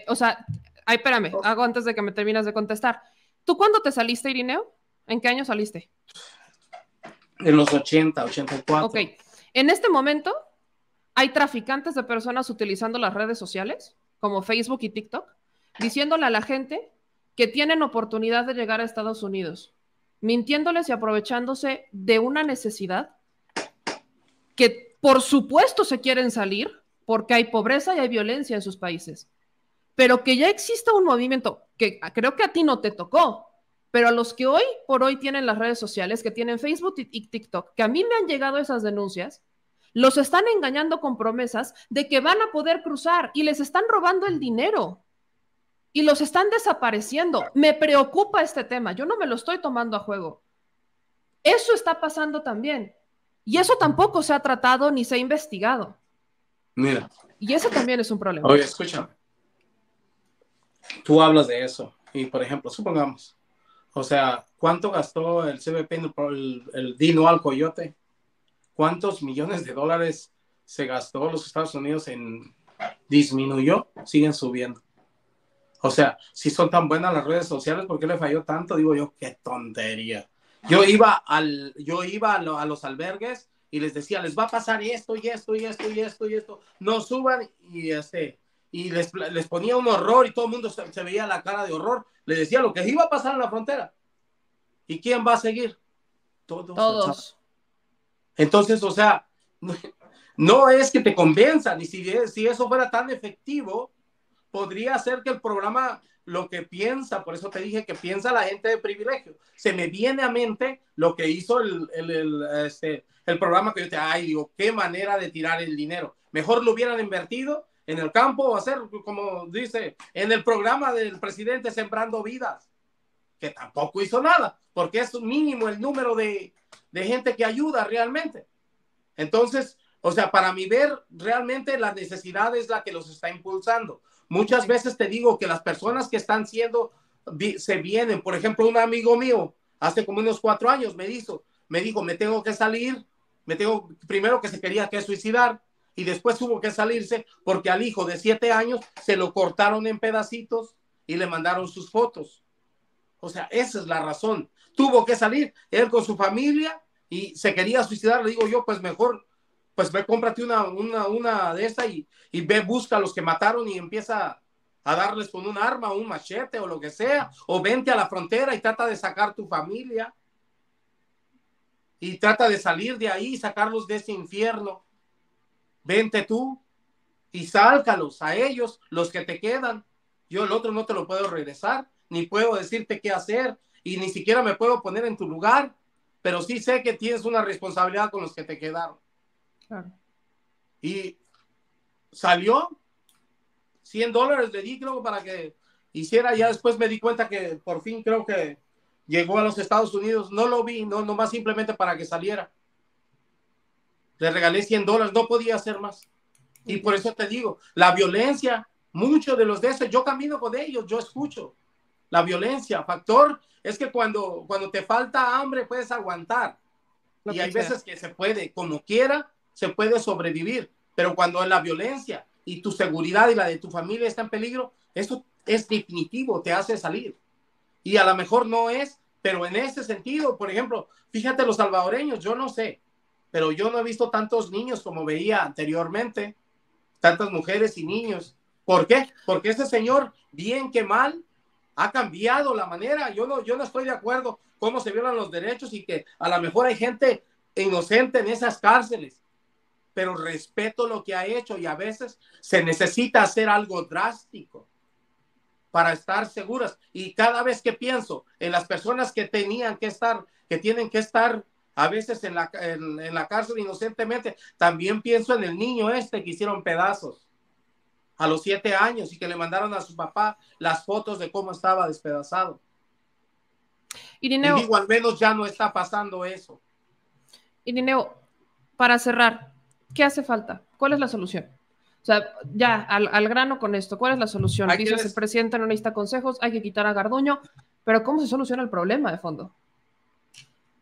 o sea, espérame, hago antes de que me terminas de contestar. ¿Tú cuándo te saliste, Irineo? ¿En qué año saliste? En los 80, 84. Ok. En este momento, hay traficantes de personas utilizando las redes sociales, como Facebook y TikTok, diciéndole a la gente que tienen oportunidad de llegar a Estados Unidos, mintiéndoles y aprovechándose de una necesidad que, por supuesto, se quieren salir, porque hay pobreza y hay violencia en sus países. pero que ya exista un movimiento que creo que a ti no te tocó, pero a los que hoy por hoy tienen las redes sociales, que tienen Facebook y TikTok, que a mí me han llegado esas denuncias, los están engañando con promesas de que van a poder cruzar y les están robando el dinero y los están desapareciendo. Me preocupa este tema, yo no me lo estoy tomando a juego. Eso está pasando también. Y eso tampoco se ha tratado ni se ha investigado. Mira. Y ese también es un problema. Oye, escúchame. Tú hablas de eso. Y, por ejemplo, supongamos, o sea, ¿cuánto gastó el CBP, el Dino al Coyote? ¿Cuántos millones de dólares se gastó los Estados Unidos en disminuyó? Siguen subiendo. O sea, si son tan buenas las redes sociales, ¿por qué le falló tanto? Digo yo, qué tontería. Yo iba a los albergues y les decía, les va a pasar esto y esto y esto y esto y esto. No suban y les ponía un horror y todo el mundo se veía la cara de horror. Les decía lo que iba a pasar en la frontera. ¿Y quién va a seguir? Todos. Entonces, o sea, no es que te convenzan. Y si eso fuera tan efectivo, podría ser que el programa, lo que piensa, por eso te dije que piensa la gente de privilegio. Se me viene a mente lo que hizo el programa que yo te, ay, digo, qué manera de tirar el dinero. Mejor lo hubieran invertido en el campo o hacer, como dice, en el programa del presidente Sembrando Vidas, que tampoco hizo nada, porque es mínimo el número de gente que ayuda realmente. Entonces, o sea, para mí ver realmente la necesidad es la que los está impulsando. Muchas veces te digo que las personas que están se vienen, por ejemplo, un amigo mío, hace como unos 4 años me dijo, me tengo que salir, primero que se quería que suicidar y después tuvo que salirse porque al hijo de 7 años se lo cortaron en pedacitos y le mandaron sus fotos. O sea, esa es la razón. Tuvo que salir él con su familia y se quería suicidar. Le digo yo, pues mejor, pues ve, cómprate una de estas y ve, busca a los que mataron y empieza a darles con un arma, un machete o lo que sea, o vente a la frontera y trata de sacar tu familia y trata de salir de ahí y sacarlos de ese infierno. Vente tú y sálcalos a ellos, los que te quedan. Yo el otro no te lo puedo regresar, ni puedo decirte qué hacer y ni siquiera me puedo poner en tu lugar, pero sí sé que tienes una responsabilidad con los que te quedaron. Claro. Y salió $100 le di, creo, para que hiciera. Ya después me di cuenta que por fin creo que llegó a los Estados Unidos. No lo vi, no, nomás simplemente para que saliera. Le regalé $100, no podía hacer más. Y por eso te digo, la violencia, muchos de los de estos, yo camino con ellos, yo escucho. La violencia, factor, es que cuando te falta hambre puedes aguantar. Y hay veces que se puede, como quiera, se puede sobrevivir. Pero cuando la violencia y tu seguridad y la de tu familia está en peligro, eso es definitivo, te hace salir. Y a lo mejor no es, pero en ese sentido, por ejemplo, fíjate los salvadoreños, yo no sé, pero yo no he visto tantos niños como veía anteriormente, tantas mujeres y niños. ¿Por qué? Porque ese señor, bien que mal, ha cambiado la manera. Yo no estoy de acuerdo cómo se violan los derechos y que a lo mejor hay gente inocente en esas cárceles, pero respeto lo que ha hecho y a veces se necesita hacer algo drástico para estar seguras. Y cada vez que pienso en las personas que tienen que estar a veces en la cárcel inocentemente, también pienso en el niño que hicieron pedazos a los 7 años y que le mandaron a su papá las fotos de cómo estaba despedazado. Irineo, y digo, al menos ya no está pasando eso. Irineo, para cerrar, ¿qué hace falta? ¿Cuál es la solución? O sea, ya, al grano con esto, ¿cuál es la solución? Dices, el presidente no necesita consejos, hay que quitar a Garduño, pero ¿cómo se soluciona el problema de fondo?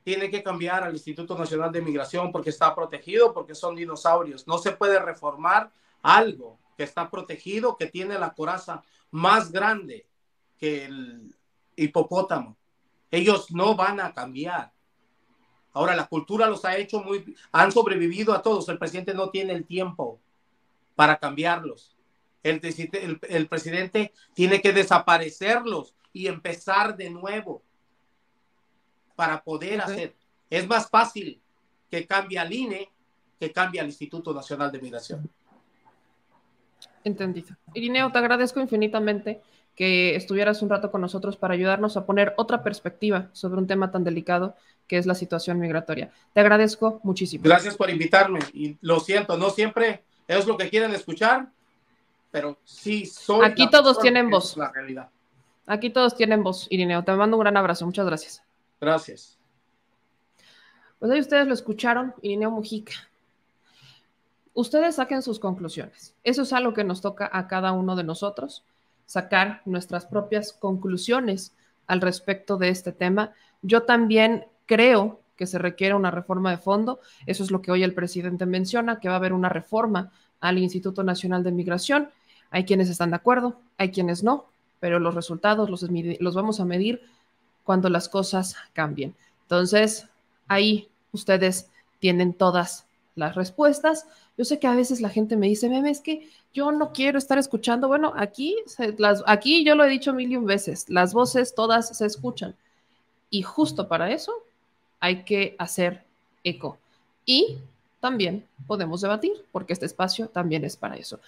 Tiene que cambiar al Instituto Nacional de Migración porque está protegido, porque son dinosaurios. No se puede reformar algo que está protegido, que tiene la coraza más grande que el hipopótamo. Ellos no van a cambiar. Ahora, la cultura los ha hecho han sobrevivido a todos. El presidente no tiene el tiempo para cambiarlos. El presidente tiene que desaparecerlos y empezar de nuevo para poder hacer. Es más fácil que cambie al INE que cambie al Instituto Nacional de Migración. Entendido. Irineo, te agradezco infinitamente que estuvieras un rato con nosotros para ayudarnos a poner otra perspectiva sobre un tema tan delicado que es la situación migratoria. Te agradezco muchísimo. Gracias por invitarme y lo siento, no siempre es lo que quieren escuchar, pero sí soy Aquí la todos persona tienen que es voz. la realidad. Aquí todos tienen voz, Irineo. Te mando un gran abrazo. Muchas gracias. Gracias. Pues ahí ustedes lo escucharon, Irineo Mujica. Ustedes saquen sus conclusiones. Eso es algo que nos toca a cada uno de nosotros, sacar nuestras propias conclusiones al respecto de este tema. Yo también creo que se requiere una reforma de fondo. Eso es lo que hoy el presidente menciona, que va a haber una reforma al Instituto Nacional de Migración. Hay quienes están de acuerdo, hay quienes no, pero los resultados los vamos a medir cuando las cosas cambien. Entonces, ahí ustedes tienen todas las respuestas. Yo sé que a veces la gente me dice, Meme, es que yo no quiero estar escuchando. Bueno, aquí yo lo he dicho mil y un veces, las voces todas se escuchan. Y justo para eso hay que hacer eco. Y también podemos debatir, porque este espacio también es para eso.